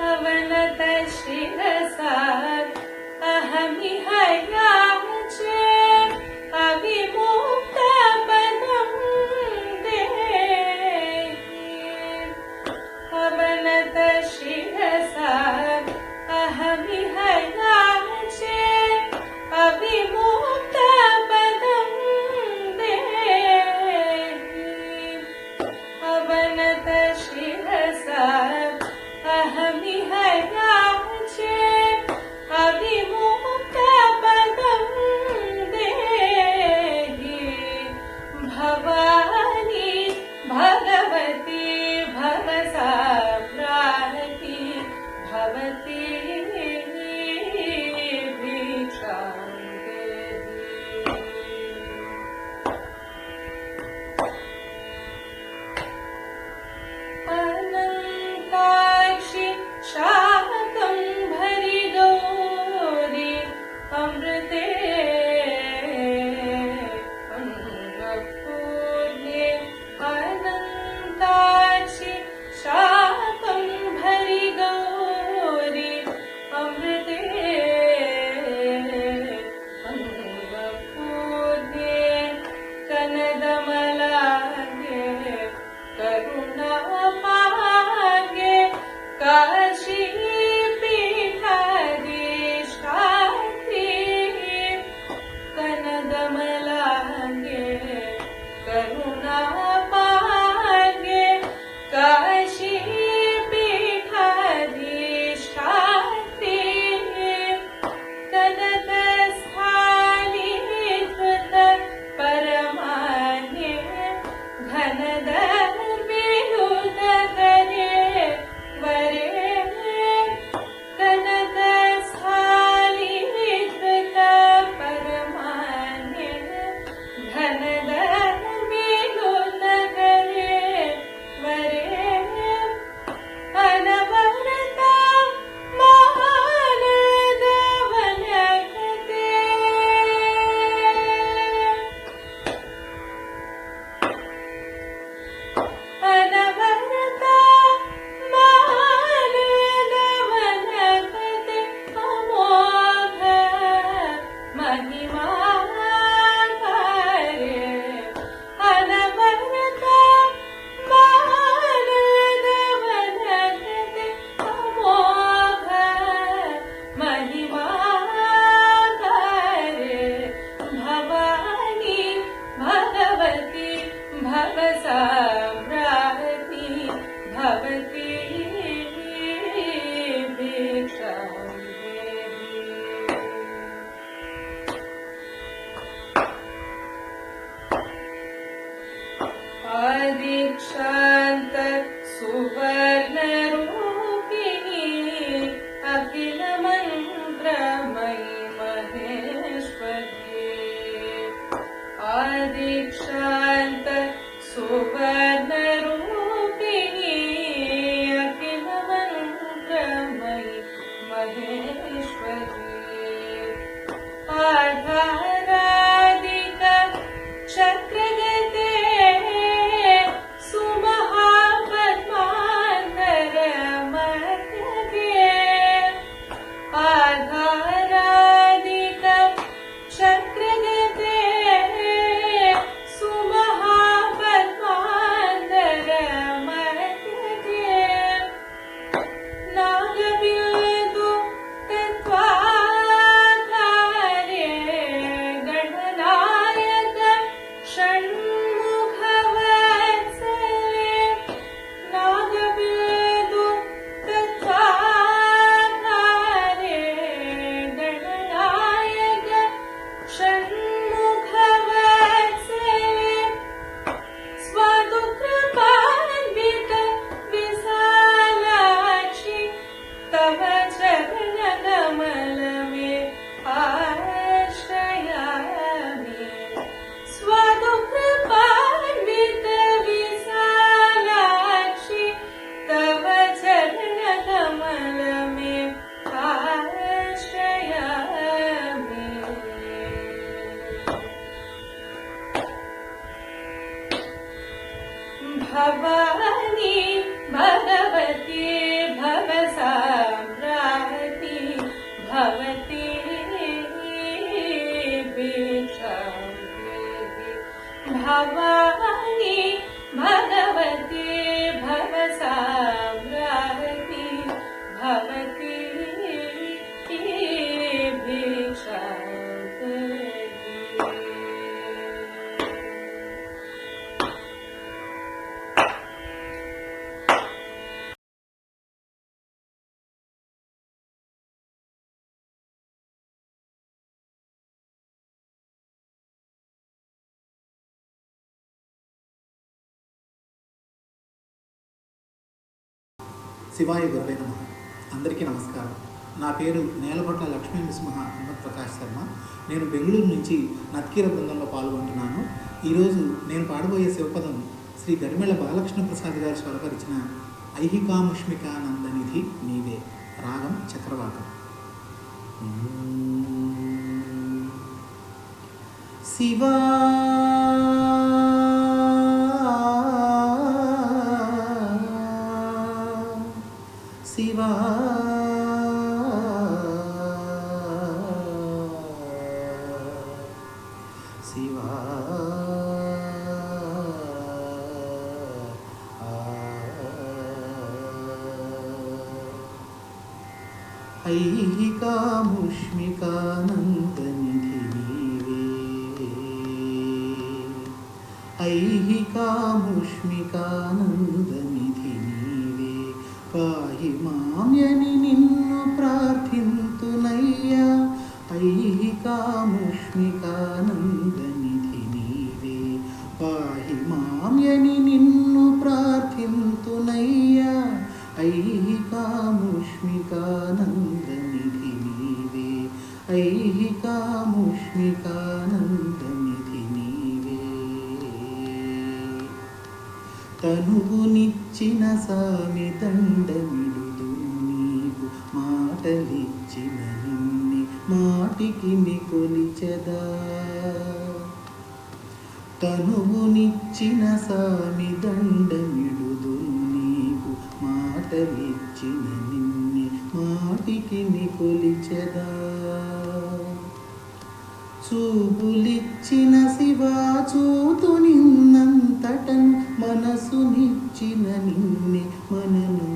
अवनत शिरसा अहमिह याचे अविमुक्तपदं देहि दीक्षान्त सुवर्णरूपिणी अखिल मन्त्रमयि महेश्वरी आदीक्षान्त सुवर्णरूपिणी अखिल मन्त्रमयि महेश्वरी आधारादिका चक्रगते सुमहापद्मान्तरमध्यगे आधारादिका चक्रगते सुमहापद्मान्तरमध्यगे नागबिन्दु तत्त्वाधारे गणनायक षण्मुखवत्सले नागबिन्दु तत्त्वाधारे गणनायक षण्मुखवत्सले स्वादुकृपान्वित विशालाक्षि तव चरणकमल में आश्रयामि स्वादुकृपान्वित विशालाक्षि तव चरणकमल में आश्रयामि भवानी भगवती भवसाम्राटी भवती भिक्षां देहि भवानी भगवती भवसाम्राटी भवती भिक्षां देहि
శివాయ గురవే నమః. అందరికీ నమస్కారం. నా పేరు నేలపట్ల లక్ష్మీ నృసింహ హిమత్ ప్రకాష్ శర్మ. నేను బెంగళూరు నుంచి నత్కీర బృందంలో పాల్గొంటున్నాను. ఈరోజు నేను పాడబోయే శివపదం శ్రీ గరిమెళ్ళ బాలకృష్ణ ప్రసాద్ గారు స్వరపరిచిన ఐహికాముష్మికానందనిధి నీవే. రాగం చక్రవాకం. శివా శివా శివా ఐహికాముష్మికానందనిధి నీవే. ఐహికాముష్మికానందనిధి నీవే. పాహి మామ్యని నిన్ను ప్రార్థింతునయ్యా. ఐహికాముష్మికానందనిధి నీవే. పాహి మామ్యని నిన్ను ప్రార్థింతునయ్యా. ఐహికాముష్మికానందనిధి నీవే. ఐహికాముష్మికానందనిధి నీవే. తనువునిచ్చిన సామి దండమిడుదు నీవు. మాటలిచ్చిన నిన్నే మాటికి కొలిచెదా. తనువునిచ్చిన సామి దండమిడుదు నీవు. మాటలిచ్చిన నిన్నే మాటికి కొలిచెదా. చూపులిచ్చిన శివా చూతు నిన్నంతటను. మనసునిచ్చిన నిన్నే మనను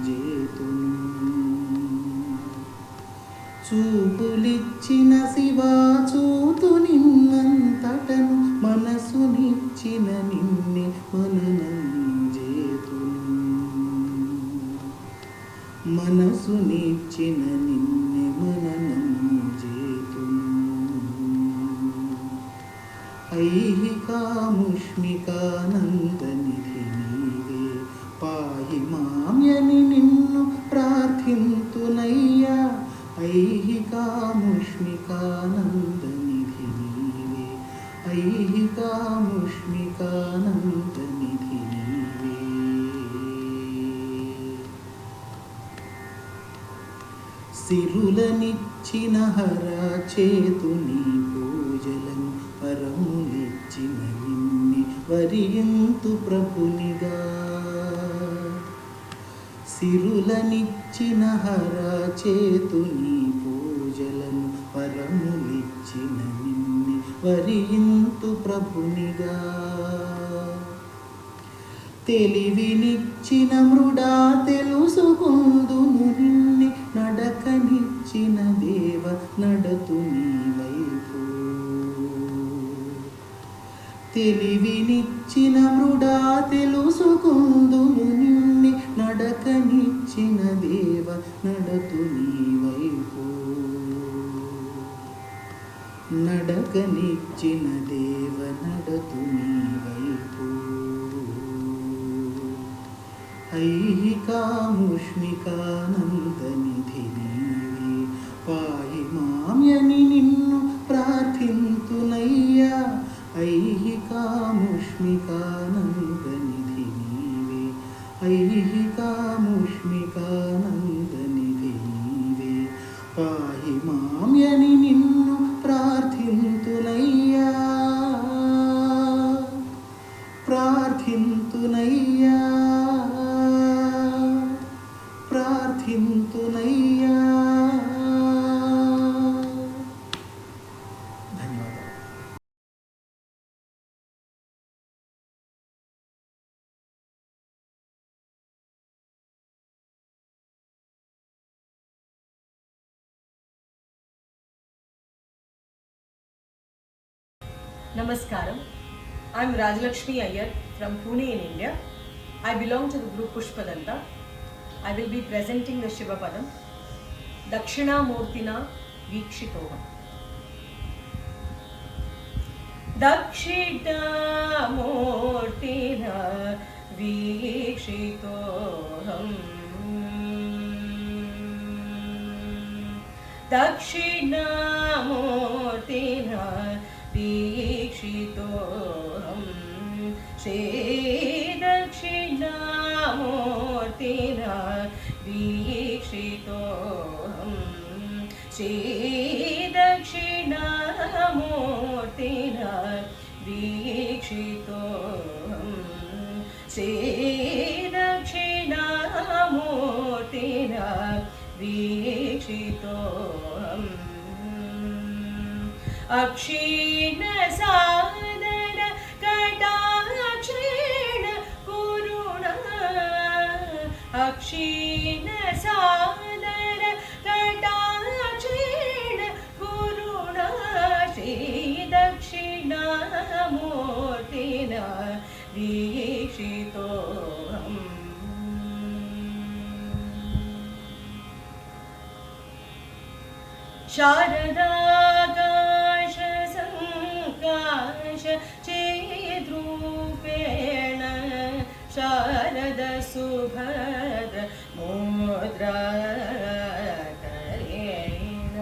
చేతును. చూపులిచ్చిన శివా చూతు నిన్నంతటను. మనసునిచ్చిన నిన్నే మనను చేతును. మనసునిచ్చిన నిన్నే మనను చేతును. ఐహికాముష్మికానందనిధి ప్రార్థింతునయ్యా ఐహికాముష్మికానందనిధి నీవే ఐహికాముష్మికానందనిధి నీవే. సిరులనిచ్చిన హర చేతుని పూజలం పరములిచ్చిన నిన్ని వరియంతు ప్రభునిగా. సిరులనిచ్చిన హర చేతుని పూజలను పరములిచ్చిన నిన్ని వరియంతు ప్రభునిగా. తెలివినిచ్చిన మృడా తెలుసుకుందును నిన్ని నడకనిచ్చిన దేవ నడతు నీ వైపు. తెలివినిచ్చిన మృడా తెలుసుకుందును నిన్ని నడకనిచ్చిన దేవ నడతు నీ వైపు. నడకనిచ్చిన దేవ నడతు నీ వైపు. ఐహికాముష్మికానందనిధి నీవే పాహి మామ్యని నిన్ను ప్రార్థింతునయ్యా ఐహికాముష్మికానందనిధి నీవే ఐహికాముష్మికానందనిధి నీవే పాహి మామ్యని నిన్ను ప్రార్థింతునయ్యా ప్రార్థింతునయ్యా ప్రార్థింతునయ్యా. ధన్యవాదాలు.
Namaskaram. I'm Rajalakshmi Iyer from Pune in India. I belong to the group Pushpadanta. I will be presenting the Shiva Padam. Dakshina Murtina Vikshitoham. Dakshina Murtina Vikshitoham. Dakshina Murtina Vikshitoham. Shri Dakshinamurtina Vikshitoham. Shri Dakshinamurtina Vikshitoham. Shri Dakshinamurtina Vikshitoham. Akshina Sadana Katakshina Puruna. Akshina Sadana Katakshina Puruna. Shri Dakshinamurtina Vikshitoham. Sharada चेद्रूपेण शारद सुभद्र मुद्राकरेण.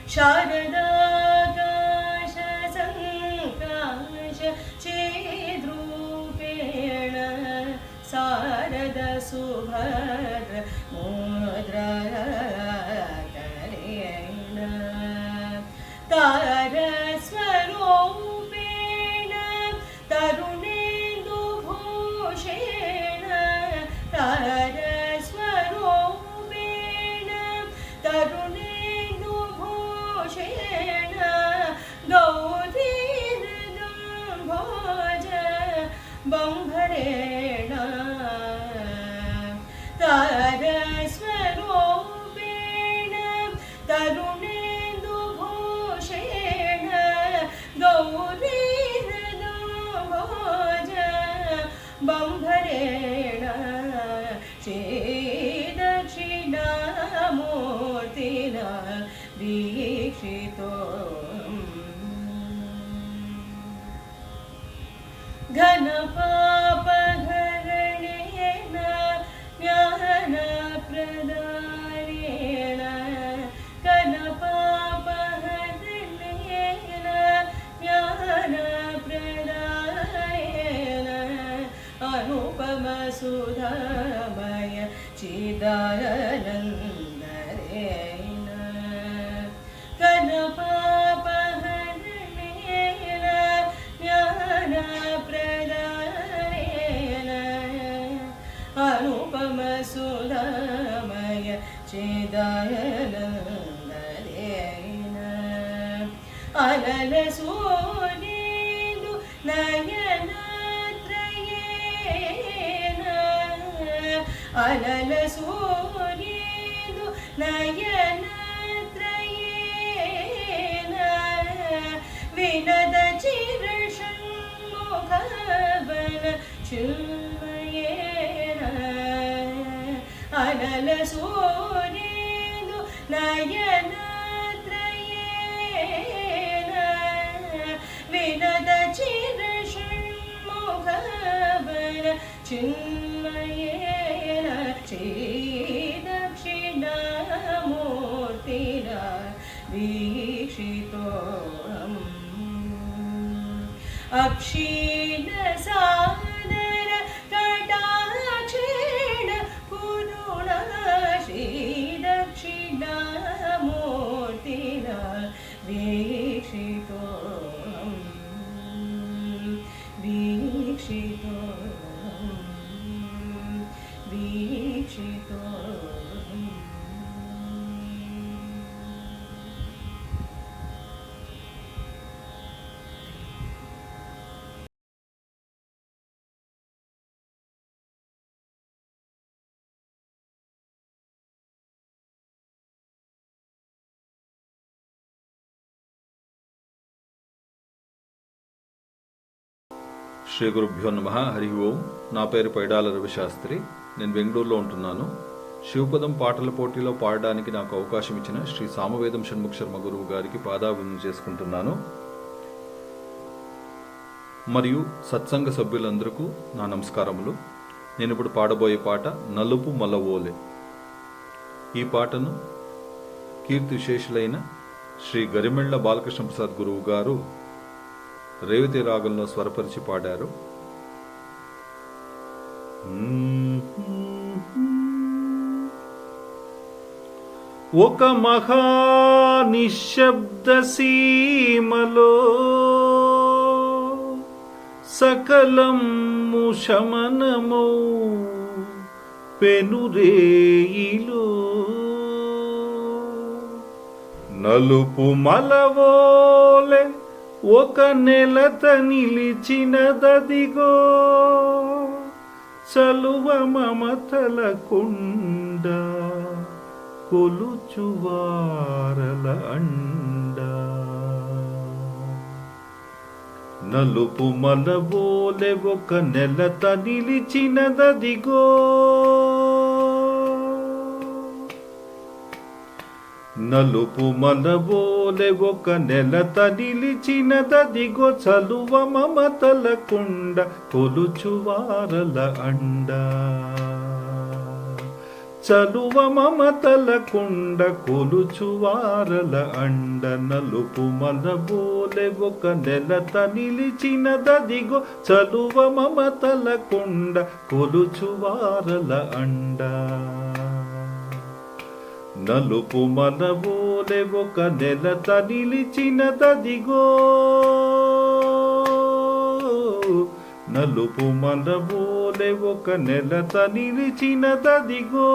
शारदाकाश संकाश चेद्रूपेण शारद सुभद्र मुद्राकरेण. तारस्वरूपेण तरुणेन्दुभूषेण. तारस्वरूपेण तरुणेन्दुभूषेण. गौरीर्दम्भोज बम्भरेण. तारस्वरूपेण तरुणेन्दुभूषेण. गौरीर्दम्भोज बम्भरेण. श्रीदक्षिणामूर्तिना वीक्षितोऽहम्. घनपापहरणेन ज्ञानप्रदानेन
అలల సూర్యుడు నయనత్రయేన అలల సూర్యుడు నయనత్రయేన వినద చిరషణ్ముఖవన చిన్మయేన అలల సూర్యుడు నయనత్రయేన వినద చిరషణ్ముఖవన చిన్మయేన శ్రీదక్షిణామూర్తినా వీక్షితోహం అక్షీణ సాదర కటాక్షేణ పురుణ శ్రీదక్షిణామూర్తినా వీక్షితోహం వీక్షితోహం వీక్షితోహం.
శ్రీ గురుభ్యో నమః. హరి ఓం. నా పేరు పైడాల రవిశాస్త్రి. నేను బెంగళూరులో ఉంటున్నాను. శివపదం పాటల పోటీలో పాడడానికి నాకు అవకాశం ఇచ్చిన శ్రీ సామవేదం షణ్ముఖ శర్మ గురువు గారికి పాదాభివందనం చేసుకుంటున్నాను. మరియు సత్సంగ సభ్యులందరికీ నా నమస్కారములు. నేను ఇప్పుడు పాడబోయే పాట నలుపు మలవోలే. ఈ పాటను కీర్తి విశేషులైన శ్రీ గరిమెళ్ల బాలకృష్ణ ప్రసాద్ గురువు గారు రేవతి రాగంలో స్వరపరిచి పాడారు. ఒక మహా నిశ్శబ్ద సీమలో సకలము శమనమౌ పెనురేయిలో నలుపు మలవోలే ఒక నెలత నిలిచినదదిగో చలువ మమతల కుండ కొలుచువారల అండ. నలుపు మలవోలే ఒక నెలత నిలిచినదదిగో నలుపు మలవోలే ఒక నెలత నిలిచినదదిగో చలువ మమతల కుండ కొలుచువారల అండ. చలువ మమతల కుండ కొలుచువారల అండ. నలుపు మలవోలే ఒక నెలత నిలిచినదదిగో చలువ మమతల కుండ కొలుచువారల అండ. నలుపు మలవోలే ఒక నెలత నిలిచినదదిగో నలుపు మలవోలే ఒక నెలత నిలిచినదదిగో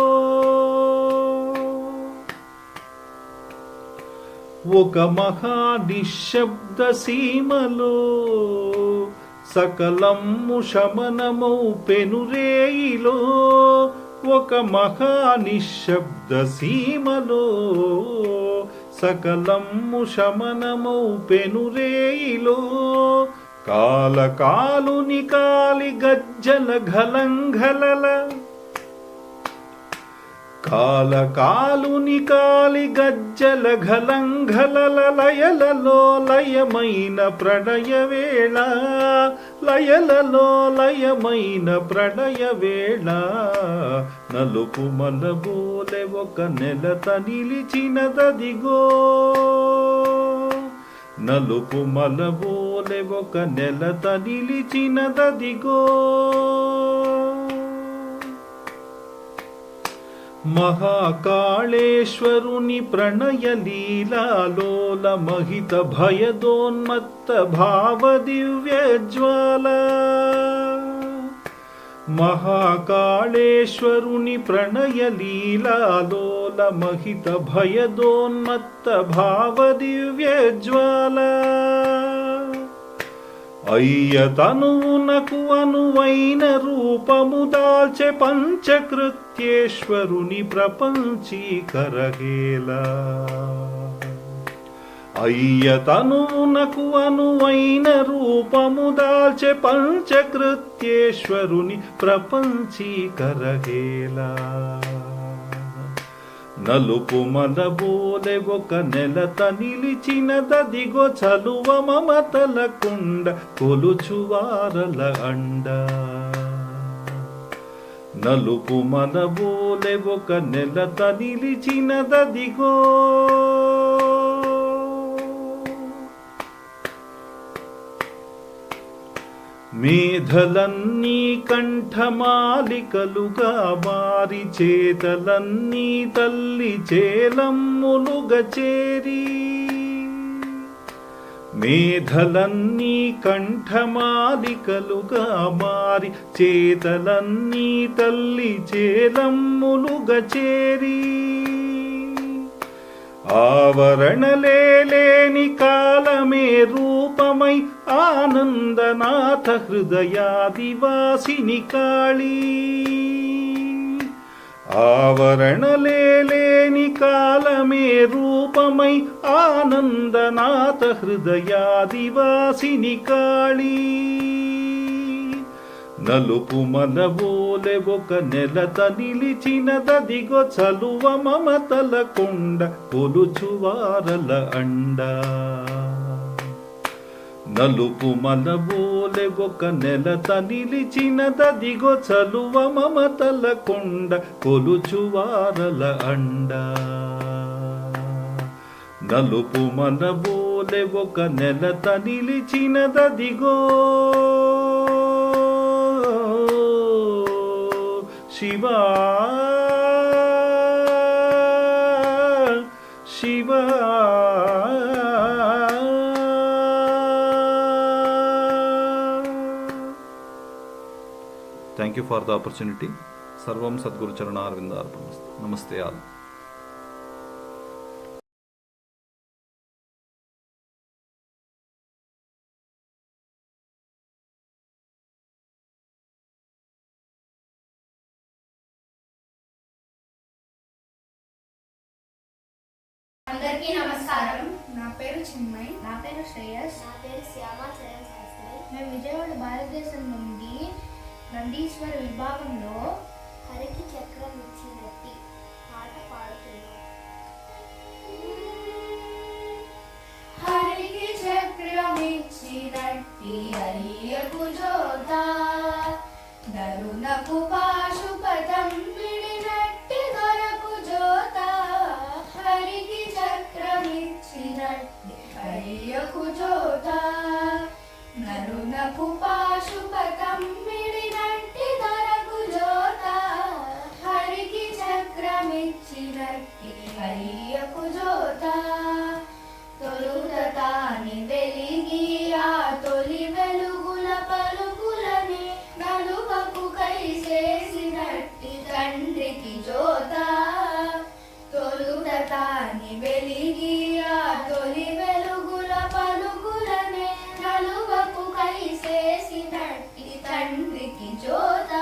ఒక మహా నిశ్శబ్ద సీమలో సకలము శమనమౌ పెనురేయిలో ఒక మహా నిశ్శబ్ద సీమలో సకలము శమనమౌ పెనురేయిలో కాలకాలుని కాలి గజ్జల ఘలంఘలల కాలకాలుని కాలి గజ్జల ఘలంఘలల లయలలో లయమైన ప్రణయ వేళ లయలలో లయమైన ప్రణయ వేళ నలుపు మలవోలే ఒక నెలత నిలిచినదదిగో నలుపు మలవోలే ఒక నెలత నిలిచినదదిగో మహాకాళేశ్వరుని ప్రణయ లీలాలోల మహిత భయదోన్మత్త భావ దివ్య జ్వాల మహాకాళేశ్వరుని ప్రణయ లీలాలోల మహిత భయదోన్మత్త భావ దివ్యజ్వాల అయ్య తనువునకు అనువైన రూపము దాల్చె పంచకృత్యేశ్వరుని ప్రపంచీకరహేలా అయ్య తనువునకు అనువైన రూపము దాల్చె పంచకృత్యేశ్వరుని ప్రపంచీకరహేలా నలుపు మనబోలె ఒక నెలత నిలిచినదదిగో చలువ మమతల కుండ కొలుచువారల అండ నలుపు మనబోలె ఒక నెలత నిలిచినదదిగో మేధలన్నీ కంఠమాలికలుగా మారి చేతలన్నీ తల్లి చేలమ్ములుగా చేరి మేధలన్నీ కంఠమాలికలుగా మారి చేతలన్నీ తల్లి చేలమ్ములుగా చేరి ఆవరణలేని కాలమే రూపమై ఆనందనాథ హృదయాదివాసిని కాళీ ఆవరణలేని కాలమే రూపమై ఆనందనాథ హృదయాదివాసిని కాళీ నలుపు మనబోలె ఒక నెలత నిలిచినదదిగో చలువ మమతల కొండ కొలుచువారల అండ నలుపు మనబోలె ఒక నెలత నిలిచినదదిగో చలువ మమతల కొండ కొలుచువారల అండ నలుపు మనబోలె ఒక నెలత నిలిచినదదిగో Shiva Shiva thank you for the opportunity. సర్వం సద్గురు చరణారవిందార్పణమస్తు. నమస్తే ఆల్.
అందరికీ నమస్కారం. నా పేరు చిన్మయ్. నా పేరు శ్రేయస్.
నా పేరు శ్యామ చరణ్ శాస్త్రి.
మేము విజయవాడ భారతదేశం నుండి నందీశ్వర విభాగంలో
హరికి చక్రం ఇచ్చినట్టి పాట పాడుతున్నాం.
హరికి చక్రం ఇచ్చినట్టి అయ్యకు జోత నరునకు పాశుపతం విడినట్టి దొరకు జోత హరికి చక్రం ఇచ్చినట్టి అయ్యకు జోత నరునకు పాశుపతం విడినట్టి దొరకు జోత హరికి చక్రం ఇచ్చినట్టి అయ్యకు జోత తొలుత తాని వెలిగి ఆ తొలి వెలుగుల పలుకులని నలువకు కైసేసినట్టి తండ్రికి జోత తొలుత తాని వెలిగి ఆ తొలి వెలుగుల పలుకులని నలువకు కైసేసినట్టి తండ్రికి జోత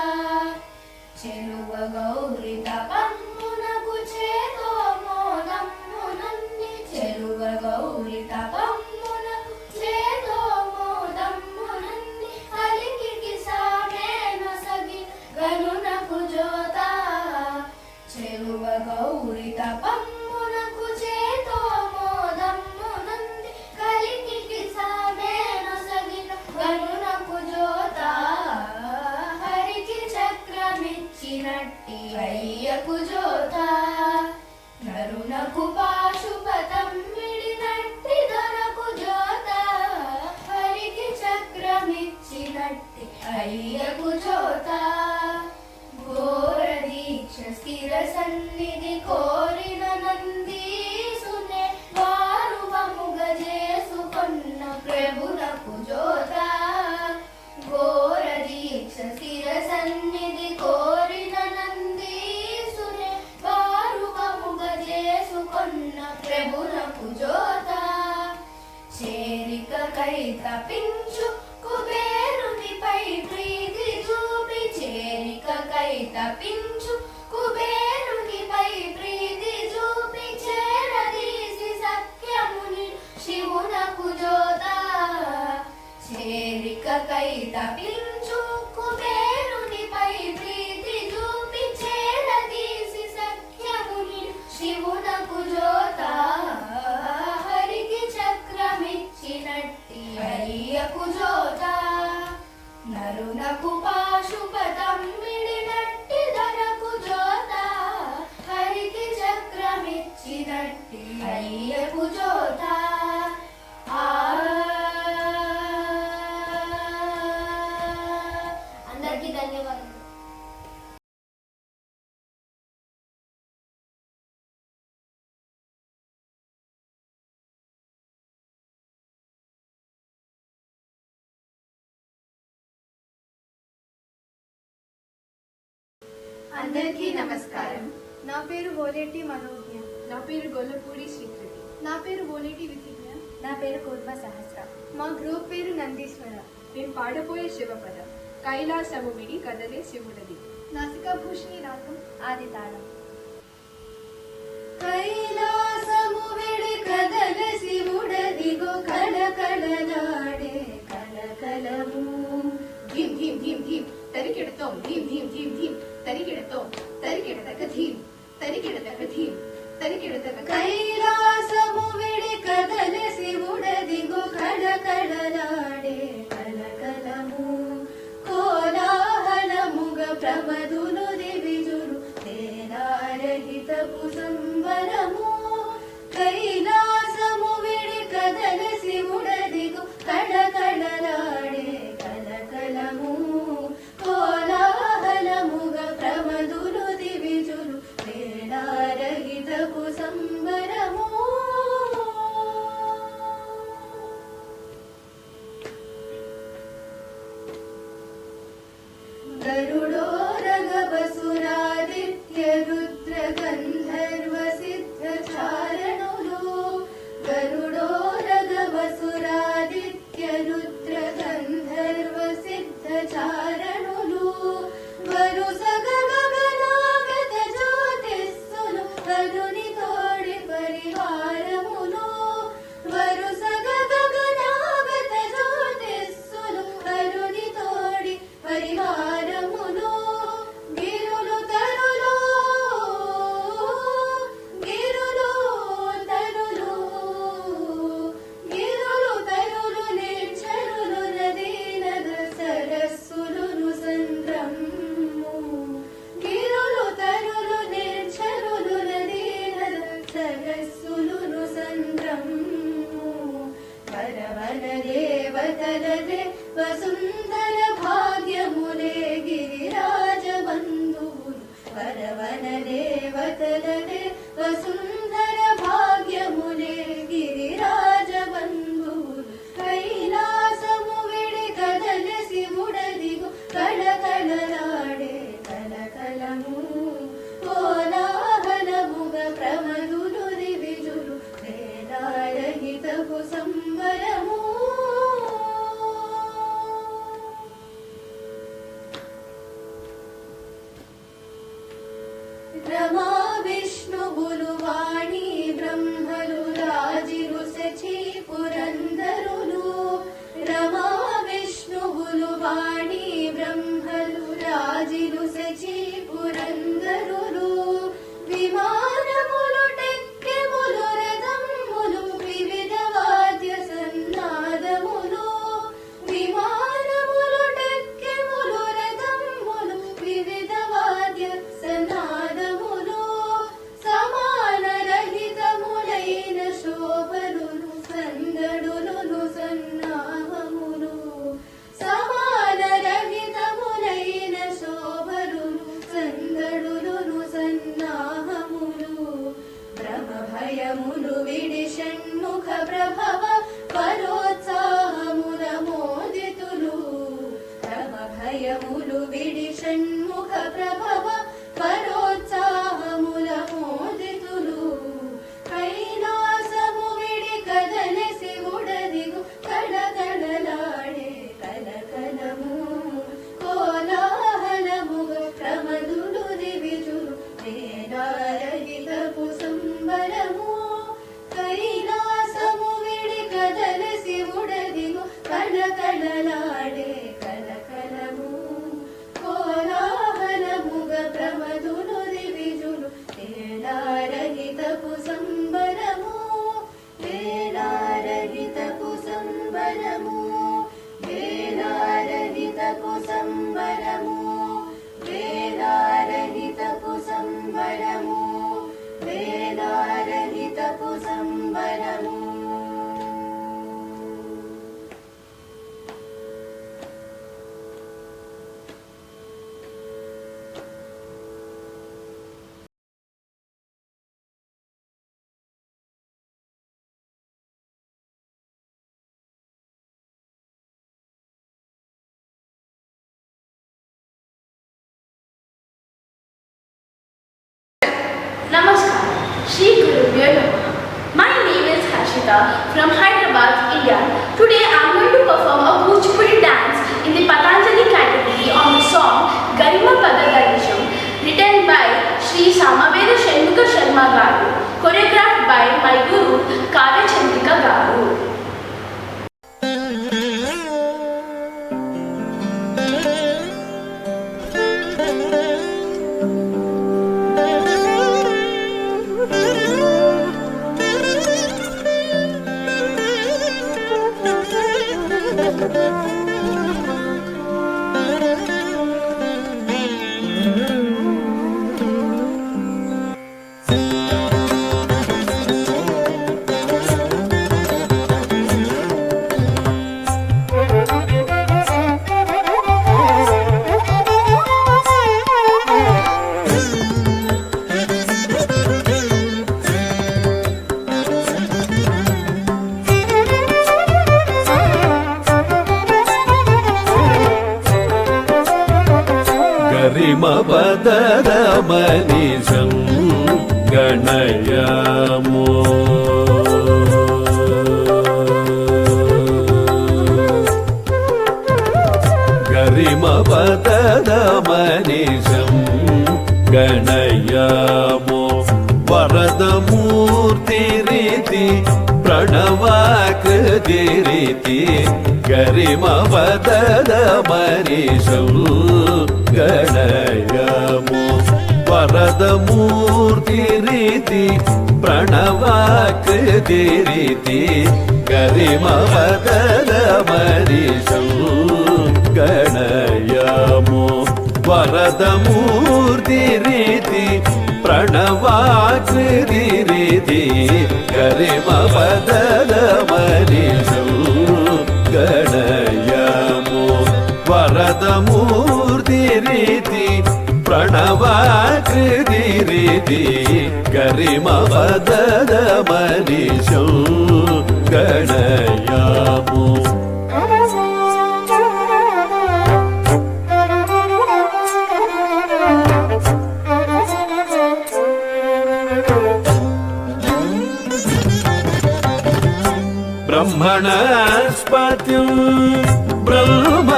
చెలువ గౌరి తపమ్మునకు చేతో మోదమ్మునంది చెలువ గౌరి తపమ్మునకు చేతో మోదమ్మునంది కలికి సామేను సగి గనునకు జోత చెలువ గౌరి తపమ్మునకు చేతో మోదమ్మునంది కలికి సామేను సగి గనునకు జోత హరికి చక్రమిచ్చినట్టి అయ్యకు జోత
చేరికకై తపించు కుబేరునిపై ప్రీతి చూపి చేరికకై తపించు కుబేరునిపై ప్రీతి చూపి చేరదీసి సఖ్యముని శివునకు జోత చేరికకై తపించు కుబేరునిపై ప్రీతి చూపి చేరదీసి సఖ్యముని శివునకు జోత హరికి చక్రమిచ్చినట్టి హరియకు జోత నరునకు పాశుపతం మిడినట్టి ధరకు జోత హరికి చక్రమిచ్చినట్టి హరియకు జోత అందరికీ ధన్యవాదాలు.
అందరికీ నమస్కారం. నా పేరు ఓలేటి మనోజ్ఞ.
నా పేరు గొల్లపూడి శ్రీకృతి.
నా పేరు ఓలేటి విధిజ్ఞ.
నా పేరు కూర్మ సహస్ర.
మా గ్రూప్ పేరు నందీశ్వర.
నేను పాడబోయే శివపదం కైలాసముమిడి కదలే శివుడది.
నాసికాభూషణి రాగం
ఆది తాళం.
కైలాసము విడి కదల శివుడదిగో కళకళలాడే కళకళము
ధీం ధీం ధీం ధీం తరికెడతాం ధీం ధీం ధీం ధీం తరికెడతాం తరికెడతక ధీం తరికెడతక ధీం తరికెడతక
కైలాసము విడి కదల శివుడదిగో కళకళలాడే కళకళము కోలాహలముగ ప్రమదులు దివిజులు తేనారహితపు సంబరము కైలాసము విడి కదల శివుడదిగో కళకళలాడే కళకళము కోలాహలముగ ప్రమదులు దివిజులు తేనారహితపు సంబరము గరుడో రగవసురాదిత్య రుద్ర గంధర్వ సిద్ధ చారణులు గరుడో రగవసురాదిత్య రుద్ర గంధర్వ సిద్ధ చారణులు వరుసగ గగనాగత జ్యోతిస్సులు వరుని తోడి పరివారములు వరుసగ గగనాగత జ్యోతిస్సులు వరుని తోడి పరివారములు గిరులు తరులు గిరులు తరులు గిరులు తరులు నిర్చరులు నదీ నద సరస్సులును సంద్రమ్ము గిరులు తరులు నిర్చరులు నదీ నద సరస్సులును సంద్రమ్ము వరవన దేవతలదే వసుంధర భాగ్యములే గిరిరాజ బంధువులు వరవన దేవతలదే వసుంధర భాగ్యములే గిరిరాజ బంధువులు కైలాసము విడి కదల శివుడదిగు కళకళలాడే కళకళము కోలాహలముగ ప్రమదులు దివిజులు వేదారహితపు సంబరము
Namaskar. Shri Gurubhyo Namaha. My name is Harshita from Hyderabad, India. Today I am going to perform a Kuchipudi dance in the Patanjali category on the song Garima Padaganisham, written by Shri Samaveda Shanmuka Sharma Garu, choreographed by my guru Kavya Chandrika Garu.
गरिमपदरमनिशं गणयामो गरिमपदरमनिशं गणयामो वरदमूर्तिरिति प्रणवाकृतिरिति गरिमपदरमनिशं गणयामो वरदमूर्तिरिति प्रणवाकृतिरिति गरिमपदरमनिशं गणयामो वरदमूर्तिरिति प्रणवाकृतिरिति गरिमपदरमनिशं गणयामो वरदमूर्तिरिति प्रणवाकृतिरिति गरिमपदरमनिशं गणयामो ब्रह्मणस्पतिं ब्रह्मराज्यं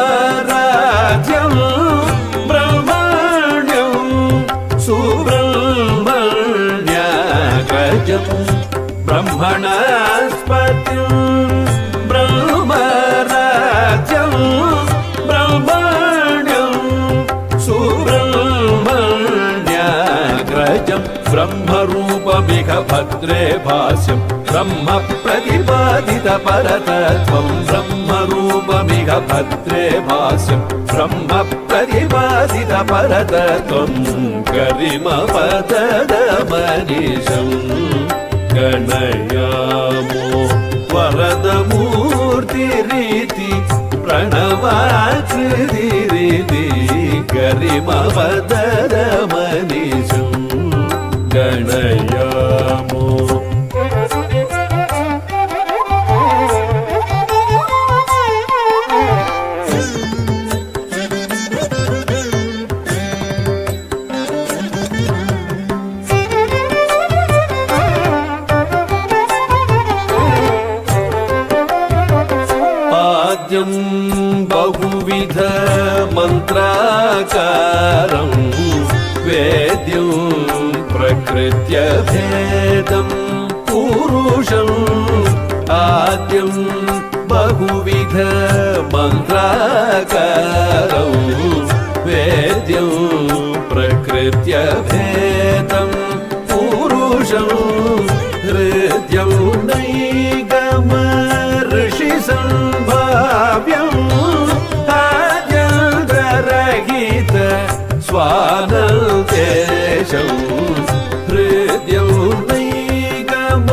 ब्रह्मण्यं सुब्रह्मण्याग्रजं ब्रह्मणस्पतिं ब्रह्मराज्यं ब्रह्मण्यं सुब्रह्मण्याग्रजं ब्रह्मरूपमिह भद्रे भास्यं ब्रह्म प्रतिपादित परतत्वं ब्रह्मरूपमिह भद्रे भास्यं ब्रह्म प्रतिपादित परतत्वं गरिमपदरमनिशं गणयामो वरदमूर्तिरिति प्रणवाकृतिरिति गरिमपदरमनिशं गणयामो आद्यं बहुविध मन्त्राकारं वेद्यं प्रकृत्य भेदं पुरुषम् आद्यं बहुविध मन्त्राकारं वेद्यं प्रकृत्य भेदं पुरुषं हृद्यं नैगम ऋषिसम्भाव्यम् आद्यन्तरहित स्वानन्देशं हृद्यं नैगम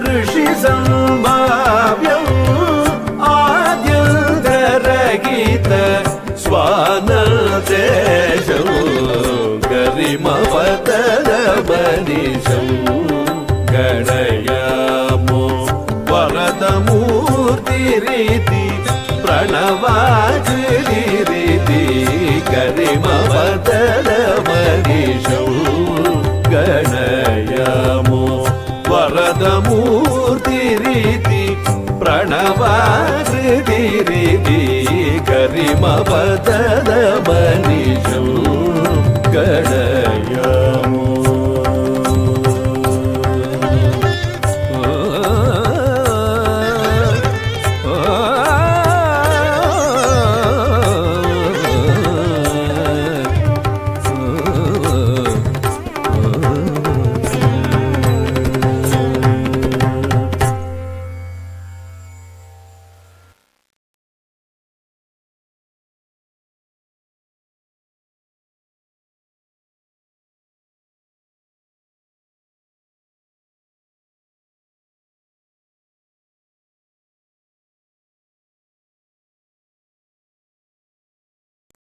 ऋषिसम्भाव्यम् आद्यन्तरहित स्वानन्देशं गरिमपदरमनिशं गणयामो वरदमूर्तिरिति प्रणवाकृतिरिति गरिमपदरमनिशं गणयामो రీతి రీతి గరిమ పదద మనిషం గణయము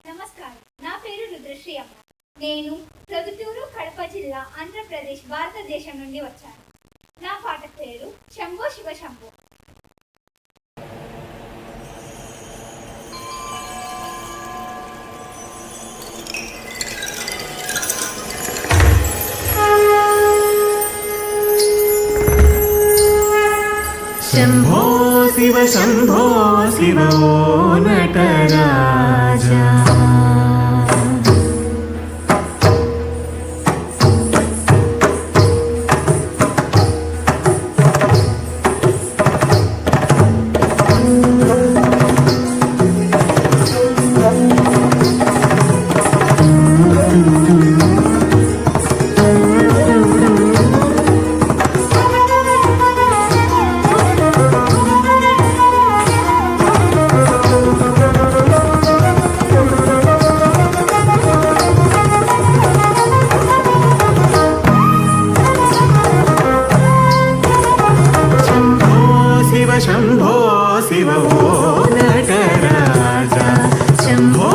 నమస్కారం, నా పేరు రుద్రశ్రీ అమ్మ. నేను ప్రొద్దుటూరు, కడప జిల్లా, ఆంధ్రప్రదేశ్, భారతదేశం నుండి వచ్చాను. నా పాట పేరు శంభో శివ శంభో.
శంభో శివ శంభో శివ ఓ నటరాజా శంభో శివ ఓ నటరాజా శంభో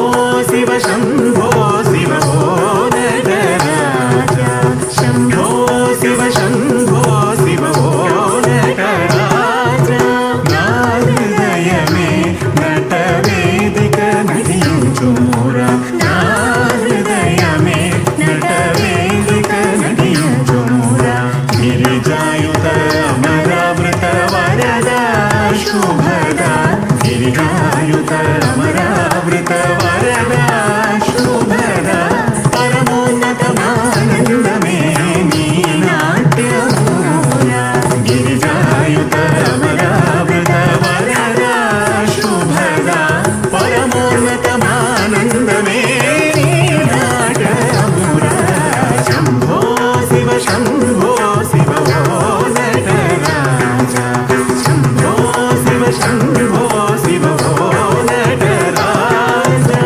శివ శంభో శివ ఓ నటరాజా శంభో శివ శంభో శివ ఓ నటరాజా నా హృదయమే నటవేదిక నటించుమురా నా హృదయమే నటవేదిక నటించుమురా గిరిజాయుత అమరావృత వరదా శుభదా గిరిజాయుత అమరావృత వరదా శుభదా పరమోన్నతమానందమే నీ నాట్యమూరా గిరిజాయుత అమరావృత వరదా శుభదా పరమోన్నతమానందమే నీ నాట్యమూరా శంభో శివ శంభో శివ ఓ నటరాజా శంభో శివ శంభో శివ ఓ నటరాజా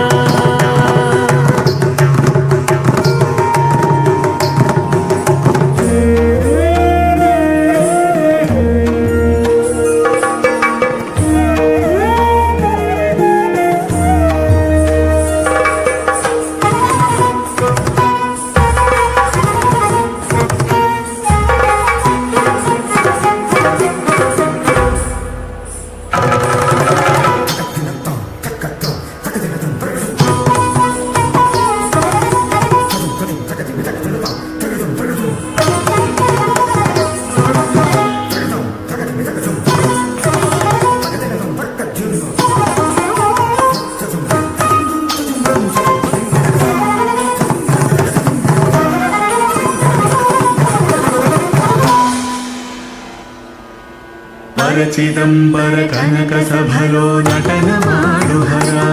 చిదంబర కనక సభలో నటన మాడుహరా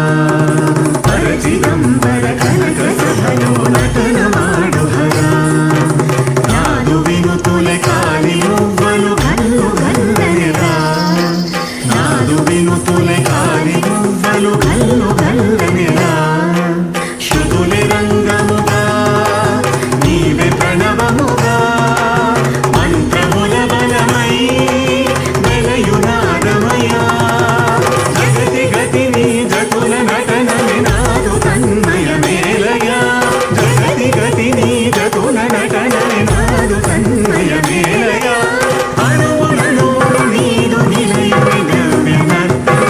చిదంబర కనక సభలో నటన మాడుహరా నాదు వినుతులే కాలి మువ్వలు గల్లు గల్లనిరా నాదు వినుతులే కాలి మువ్వలు గల్లు గల్లనిరా శృతులే రంగముగా నీవే ప్రణవముగా మంత్రముల బలమై జగతి గతి నీ జటుల నటన నాదు తన్మయ మేలయ జగతి గతి నీ జటుల నటన నాదు తన్మయ మేలయ అణువులను నీదు నిలయ నవ్య నర్తన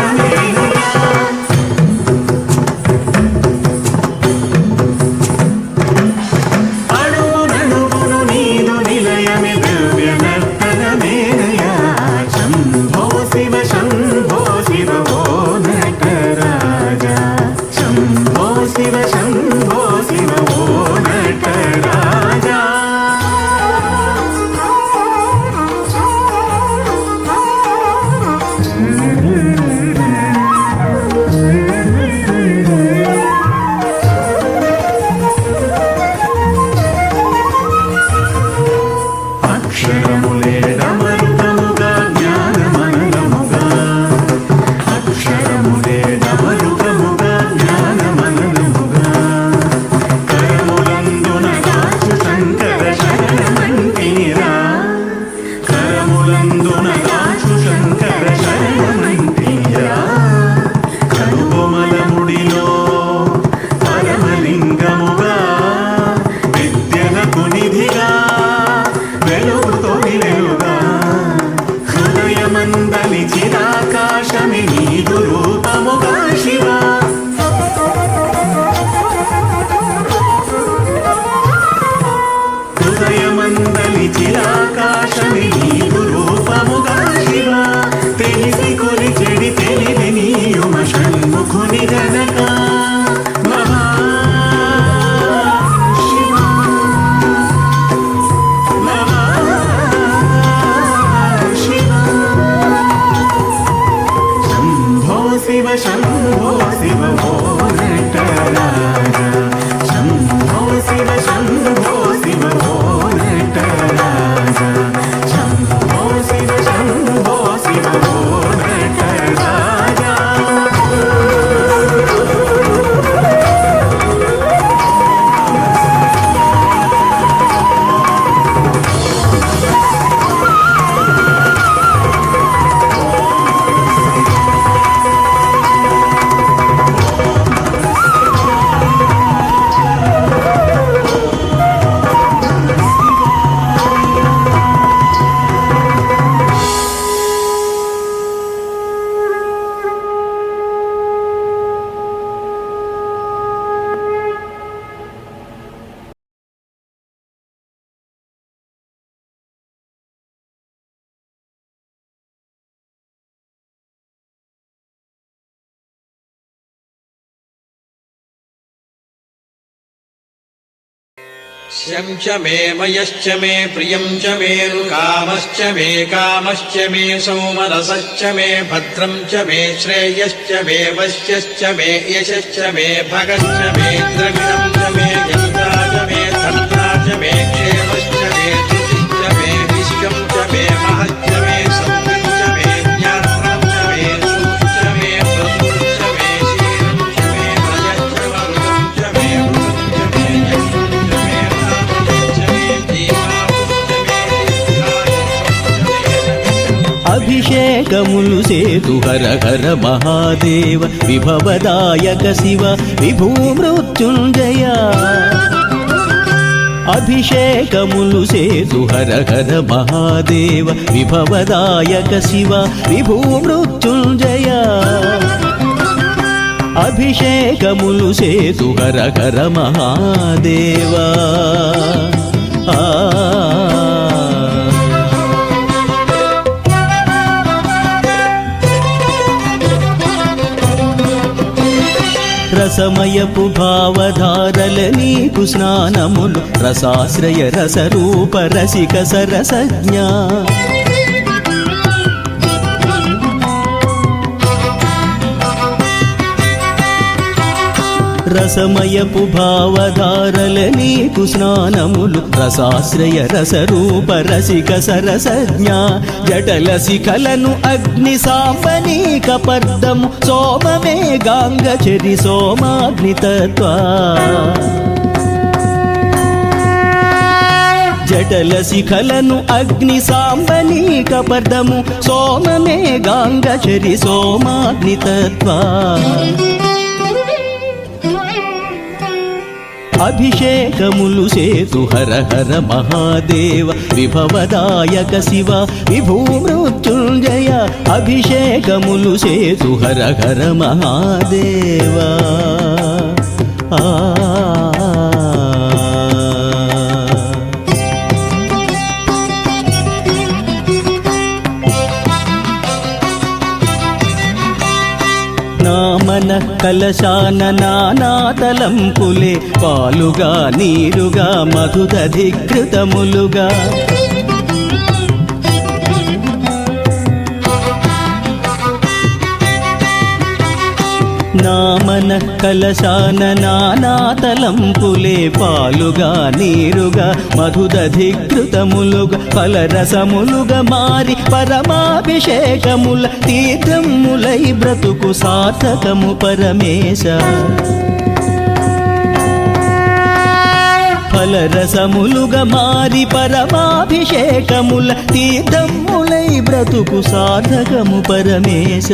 చెడి తెలివి నీయుమ షణ్ముఖుని గనక మహా శివ శంభో శివ ఓ నటరాజ శంభో శివ శంభో శివ ఓ నటరాజ శంభో శివ శంభో శివ ఓ నటరాజ
श्यं च मे मयश्च मे प्रियं च मे रुकामश्च मे कामश्च मे सौमनसश्च मे भद्रं च मे श्रेयश्च मे वश्यश्च मे यशश्च मे भगश्च मे द्रविणं च मे यन्ता च मे धन्ता च मे क्षेमश्च मे धृतिश्च मे विश्वं च मे महश्च मे सौम्यं च मे ज्ञानं च मे सुखं च मे प्रभुं च मे शीलं च मे भयश्च वरुणं च मे
అభిషేకములు సేతు హర హర మహాదేవ విభవదాయక శివ విభూమృత్యుంజయ అభిషేకములు సేతు హర హర మహాదేవ విభవదాయక శివ విభూమృత్యుంజయ అభిషేకములు సేతు హర హర మహాదేవ రసమయపు భావధారల నీకు స్నానములు రసాశ్రయ రసరూప రసిక సరసజ్ఞా రసమయపు భావధారల నీకు స్నానములు రసాశ్రయ రసరూప రసిక సరసజ్ఞా జటల శిఖలను అగ్ని సాంబనీక పర్దము సోమమే గాంగచరి సోమాగ్నితత్వా జటల శిఖలను అగ్ని సాంబనీక పర్దము సోమమే గాంగచరి సోమాగ్నితత్వా అభిషేకములు సేతు హర హర మహాదేవ విభవదాయక శివ విభూమృత్యుంజయ అభిషేకములు సేతు హర హర మహాదేవ నామన కలశాన నానాతలంపులే పాలుగా నీరుగా మధుదధికృతములుగా నామన కలశాన నానాతలంపులే పాలుగా నీరుగా మధుదధికృతములుగా ఫలరసములుగా మారి పరమాభిషేకముల తీర్థములై బ్రతుకు సార్థకము పరమేశ ఫలరసములుగా మారి పరమాభిషేకముల తీర్థములై బ్రతుకు సార్థకము పరమేశ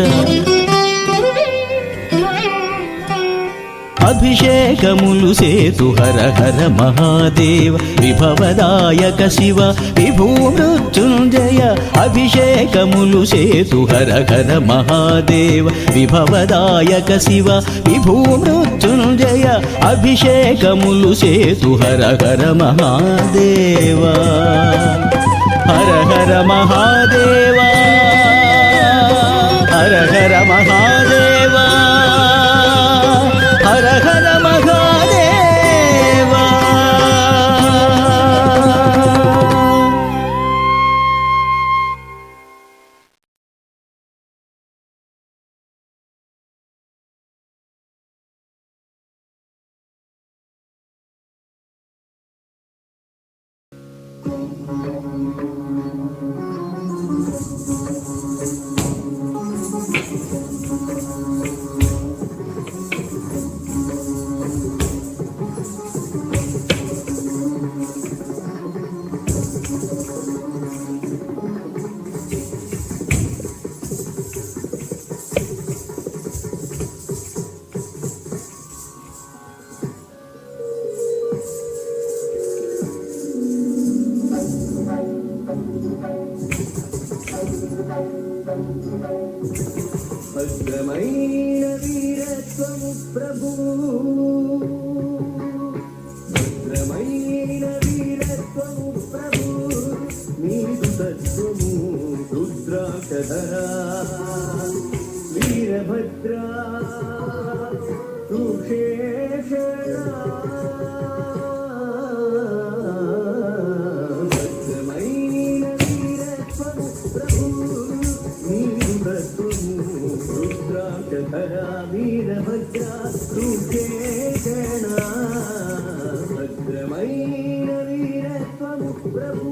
అభిషేకములు సేతు హర హర మహాదేవ విభవదాయక శివ విభూమృత్యుంజయ అభిషేకములు సేతు హర హర మహాదేవ విభవదాయక శివ విభూమృత్యుంజయ అభిషేకములు సేతు హర హర మహాదేవ హర హర మహాదేవ హర హర మహాదేవా హర హర మహాదేవా.
భద్రమైన వీరత్వము ప్రభు, భద్రమైన వీరత్వము ప్రభు, నీదు తత్వము రుద్రాక్షధరా వీరభద్రా సుశేషణా. భద్రమైన వీరత్వము ప్రభు, నీదు తత్వము రుద్రాక్షధరా వీరభద్రా సుశేషణా. భద్రమైన వీరత్వము ప్రభు.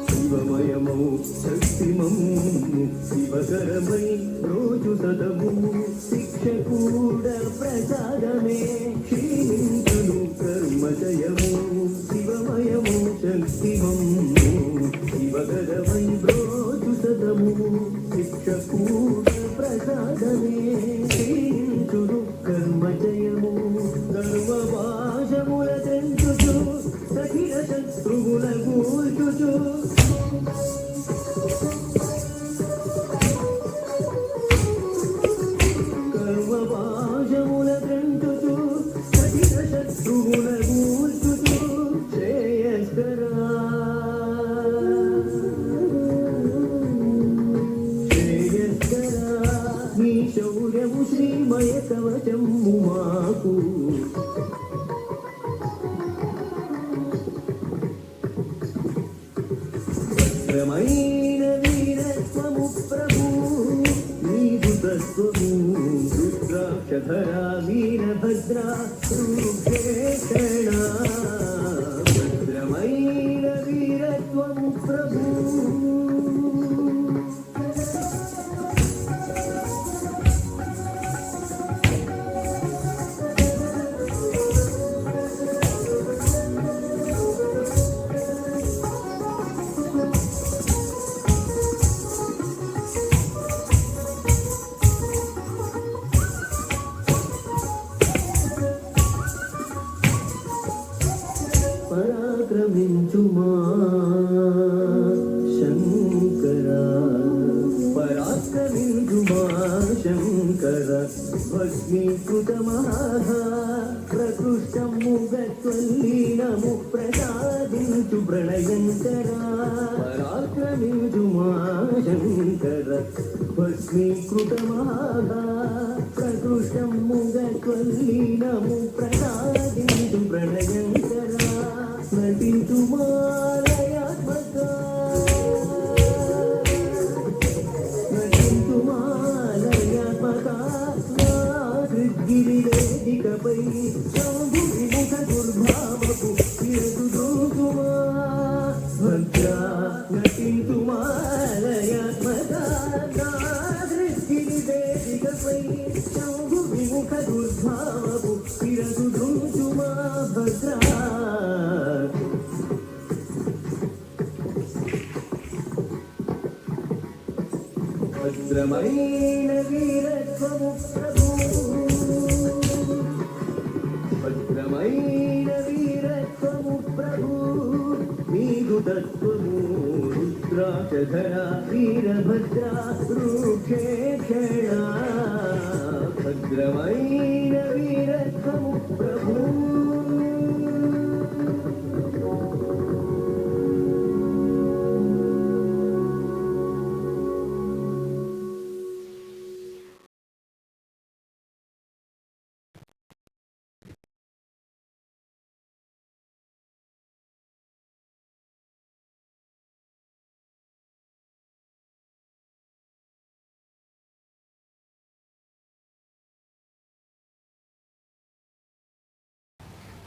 శివమయమౌ శక్తిమము శివకరమై రోజు సదము శిక్ష కూడా ప్రసాదమే క్షీణించును కర్మజయము. శివమయము శక్తిమము శివకరమై రోజు సదము శిక్ష కూడా ప్రసాదమే క్షీణించును కర్మజయము. ధర్మవాజముల తెంచుచు సఖిల శత్రువుల కూల్చుచు కర్మవాజముల తెంచుచు సఖిల శత్రువుల కూల్చుచు శ్రేయస్కరా శ్రేయస్కరా. నీ శౌర్యము శ్రీమయ కవచము మాకు భద్రమైన వీరత్వము ప్రభు, నీదు తత్వము రుద్రాక్షధరా వీరభద్రా సుశేషణా. భద్రమైన వీరత్వము ప్రభు. పరాక్రమించుమా శంకరా, పరాక్రమించుమా శంకర. భస్మీకృతమహా ప్రకృష్టము గత్వల్లీనము ప్రసాదించు ప్రణయంకరా. పరాక్రమించుమా శంకర భస్మీకృతమహా ప్రకృష్టము గత్వల్లీనము ప్రసాదించు ప్రణయంకరా. నటించుమాలయాత్మకా నటించుమాలయాత్మకా హృద్గిరివేదికపై శంభువిముఖ దుర్భావపు శిరసు దూకుమా. భద్రా నటించుమాలయాత్మకా హృద్గిరివేదికపై శంభువిముఖ దుర్భావపు శిరసు దూకుమా. భద్రా భద్రమైన వీరత్వము ప్రభు, భద్రమైన వీరత్వము ప్రభు నీదు తత్వము రుద్రాక్షధర వీరభద్ర రూక్షే క్షణ భద్రమైన వీరత్వము ప్రభు.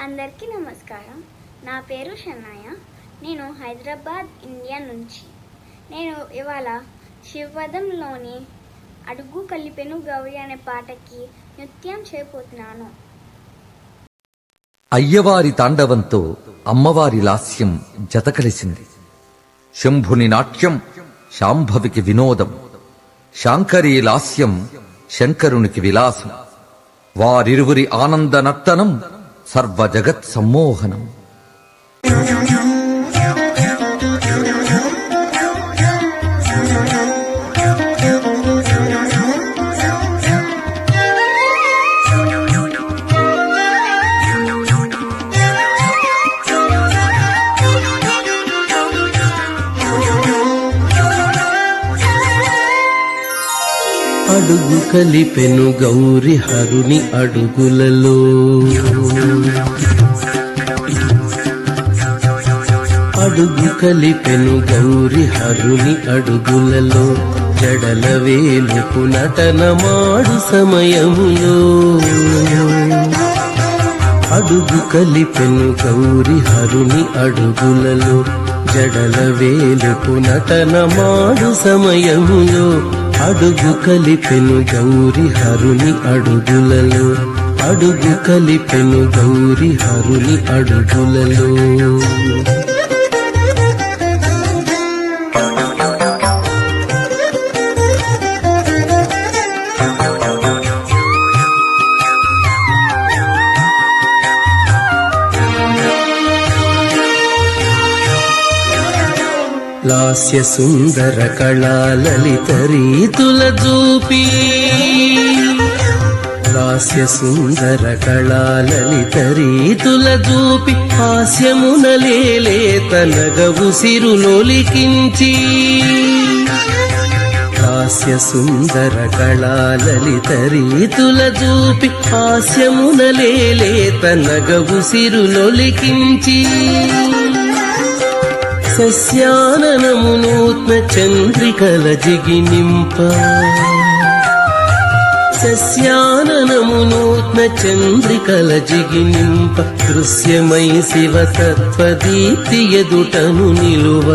అందరికీ నమస్కారం. నా పేరు షన్నయ్య. నేను హైదరాబాద్ ఇండియా నుంచి. నేను ఇవాళ శివపదంలోని అడుగు కలిపెను గౌరి అనే పాటకి నృత్యం చేయబోతున్నాను.
అయ్యవారి తాండవంతో అమ్మవారి లాస్యం జతకలిసింది. శంభుని నాట్యం శాంభవికి వినోదం, శాంకరీ లాస్యం శంకరునికి విలాసం. వారిరువురి ఆనంద నర్తనం సర్వ జగత్ సమ్మోహనం.
అడుగు కలిపెను గౌరి హరుని అడుగులలో, అడుగు కలిపెను గౌరి హరుని అడుగులలో, జడల వేలుపు నటనమాడు సమయములో. అడుగు కలిపెను గౌరి హరుని అడుగులలో, జడల వేలుపు నటనమాడు సమయములో. అడుగు కలిపెను గౌరి హరుని అడుగులలో, అడుగు కలిపెను గౌరి హరుని అడుగులలో. లాస్య సుందర కళా లలిత రీతుల చూపి, లాస్య సుందర కళా లలిత రీతుల చూపి, హాస్యమున లేలేత నగవు సిరులొలికించి. హాస్య సుందర కళా లలిత రీతుల చూపి, హాస్యమున లేలేత నగవు సిరులొలికించి. సస్యాననమునూత్న చంద్రికల జిగినింప, సస్యాననమునూత్న చంద్రికల జిగినింప, దృశ్యమై శివతత్వదీప్తి ఎదుటను నిలువ.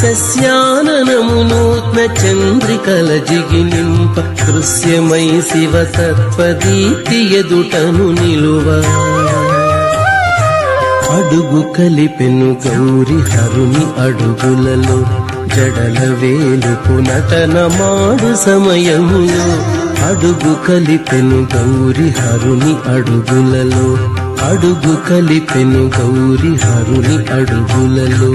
సస్యాననమునూత్న చంద్రికల జిగినింప, దృశ్యమై శివతత్వదీప్తి ఎదుటను నిలువ. అడుగు కలిపెను గౌరి హరుని అడుగులలో, జడల వేలుపు నటనమాడు సమయములో. అడుగు కలిపెను గౌరి హరుని అడుగులలో, అడుగు కలిపెను గౌరి హరుని అడుగులలో.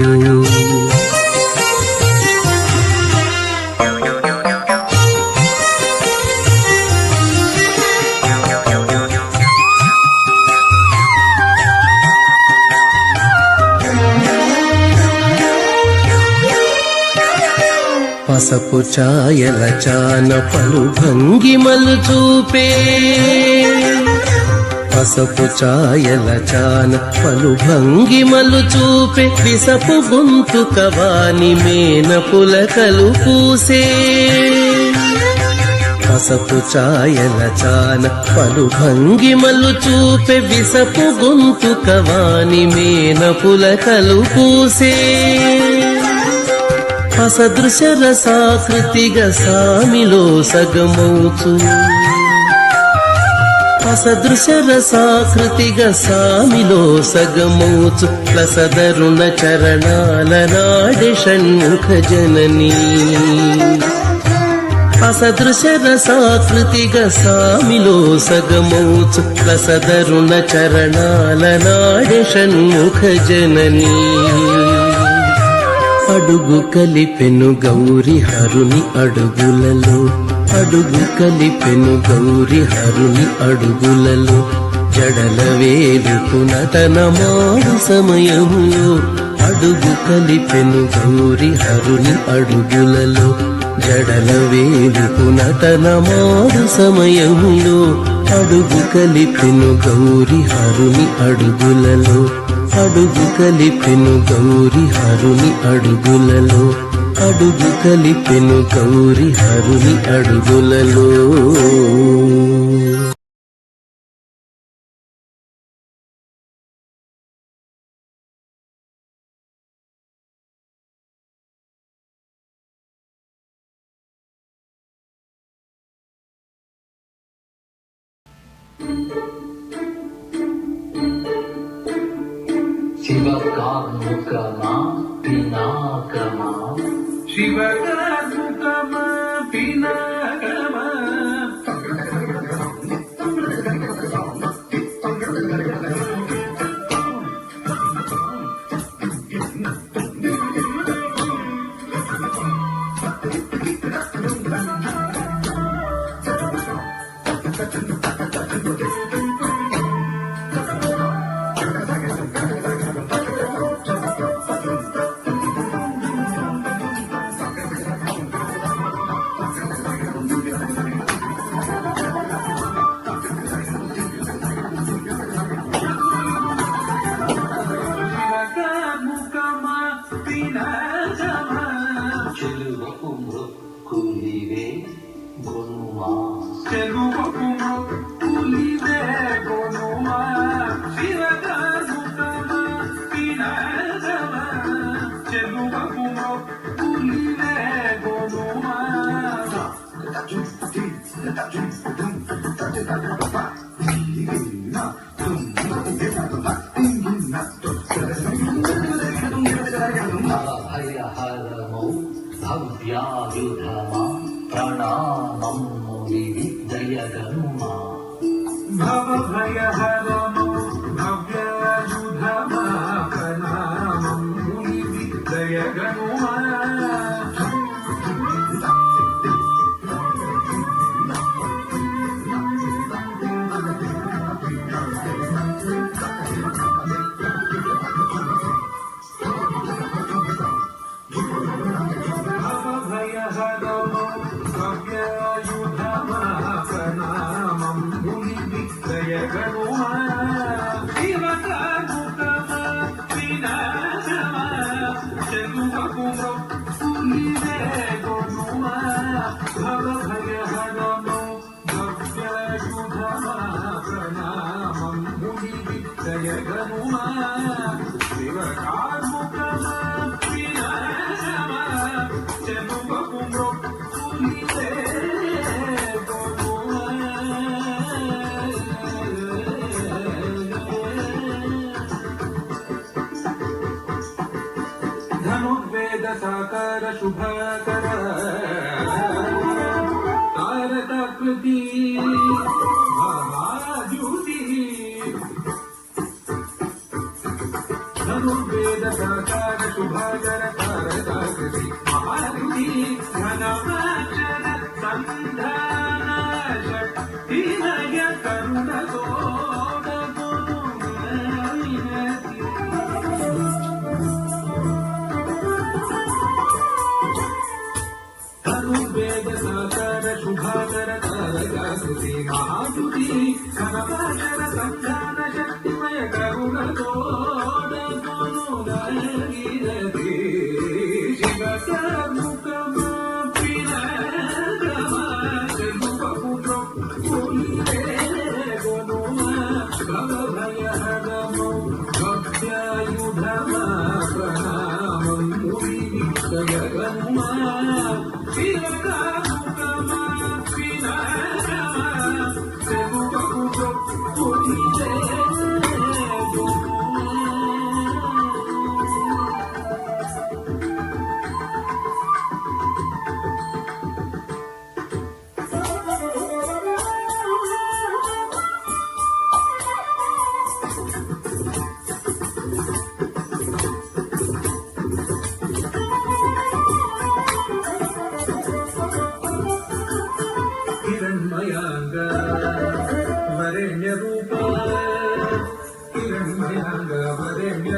పసపు ఛాయల చాన పలు భంగిమలు చూపే, పసపు ఛాయల చాన పలు భంగిమలు చూపే, విసపు గొంతు కవాని మేన పులకలు పూసే. పసపు ఛాయల చాన పలు భంగిమలు చూపే, విసపు గొంతు కవాని మేన పులకలు పూసే. అసదృశ రసాకృతిగా సామిలో సగమౌచు, అసదృశ రసాకృతిగా సామిలో సగమౌచు, లసదరుణ చరణాల నాడి షణ్ముఖ జననీ. అసదృశ రసాకృతిగా సామిలో సగమౌచు రసదరుణ చరణాల నాడె షణ్ముఖ జననీ అడుగు కలిపెను గౌరి హరుని అడుగులలో అడుగు కలిపెను గౌరి హరుని అడుగులలో జడల వేలుకున తన మాడు సమయములో అడుగు కలిపెను గౌరి హరుని అడుగులలో జడల వేలుకున తన మాడు సమయములో అడుగు కలిపెను గౌరి హరుని అడుగులలో అడుగు కలిపెను గౌరి హరుని అడుగులలో అడుగు కలిపెను గౌరి హరుని అడుగులలో.
శివకార్ముకమా పినాకమా
శివకార్ముకమా పినాకమా
చెలువకు మృక్కులివే గొనుమా
చెలువకు మృక్కులివే గొనుమా శివకార్ముకమా పినాకమా చెలువకు మృక్కులివే గొనుమా
భయహరమౌ భవ్యాయుధమా ప్రణామం వివిధయగనుమా
భవభయహరమౌ భవ్యాయుధమా ప్రణామం వివిధయగనుమా సాకార శుభాకర తారకాకృతి మహాద్యుతి ధనుర్వేద సాకార శుభాకర తారకాకృతి మహాద్యుతి ఘనమాచర సంధాన శక్తిమయ కరుణతో వేద సాకార శుభాకర తారకాకృతి మహాద్యుతి ఘనమాచర సంధాన శక్తిమయ కరుణతో శివకార్ముకమా పినాకమా చెలువకు మృక్కులివే గొనుమా భవభయహరమౌ భవ్యాయుధమా ప్రణామం వివిధయగనుమా శివకార్ముకమా పినాకమా చెలువకు మృక్కులివే Thank you.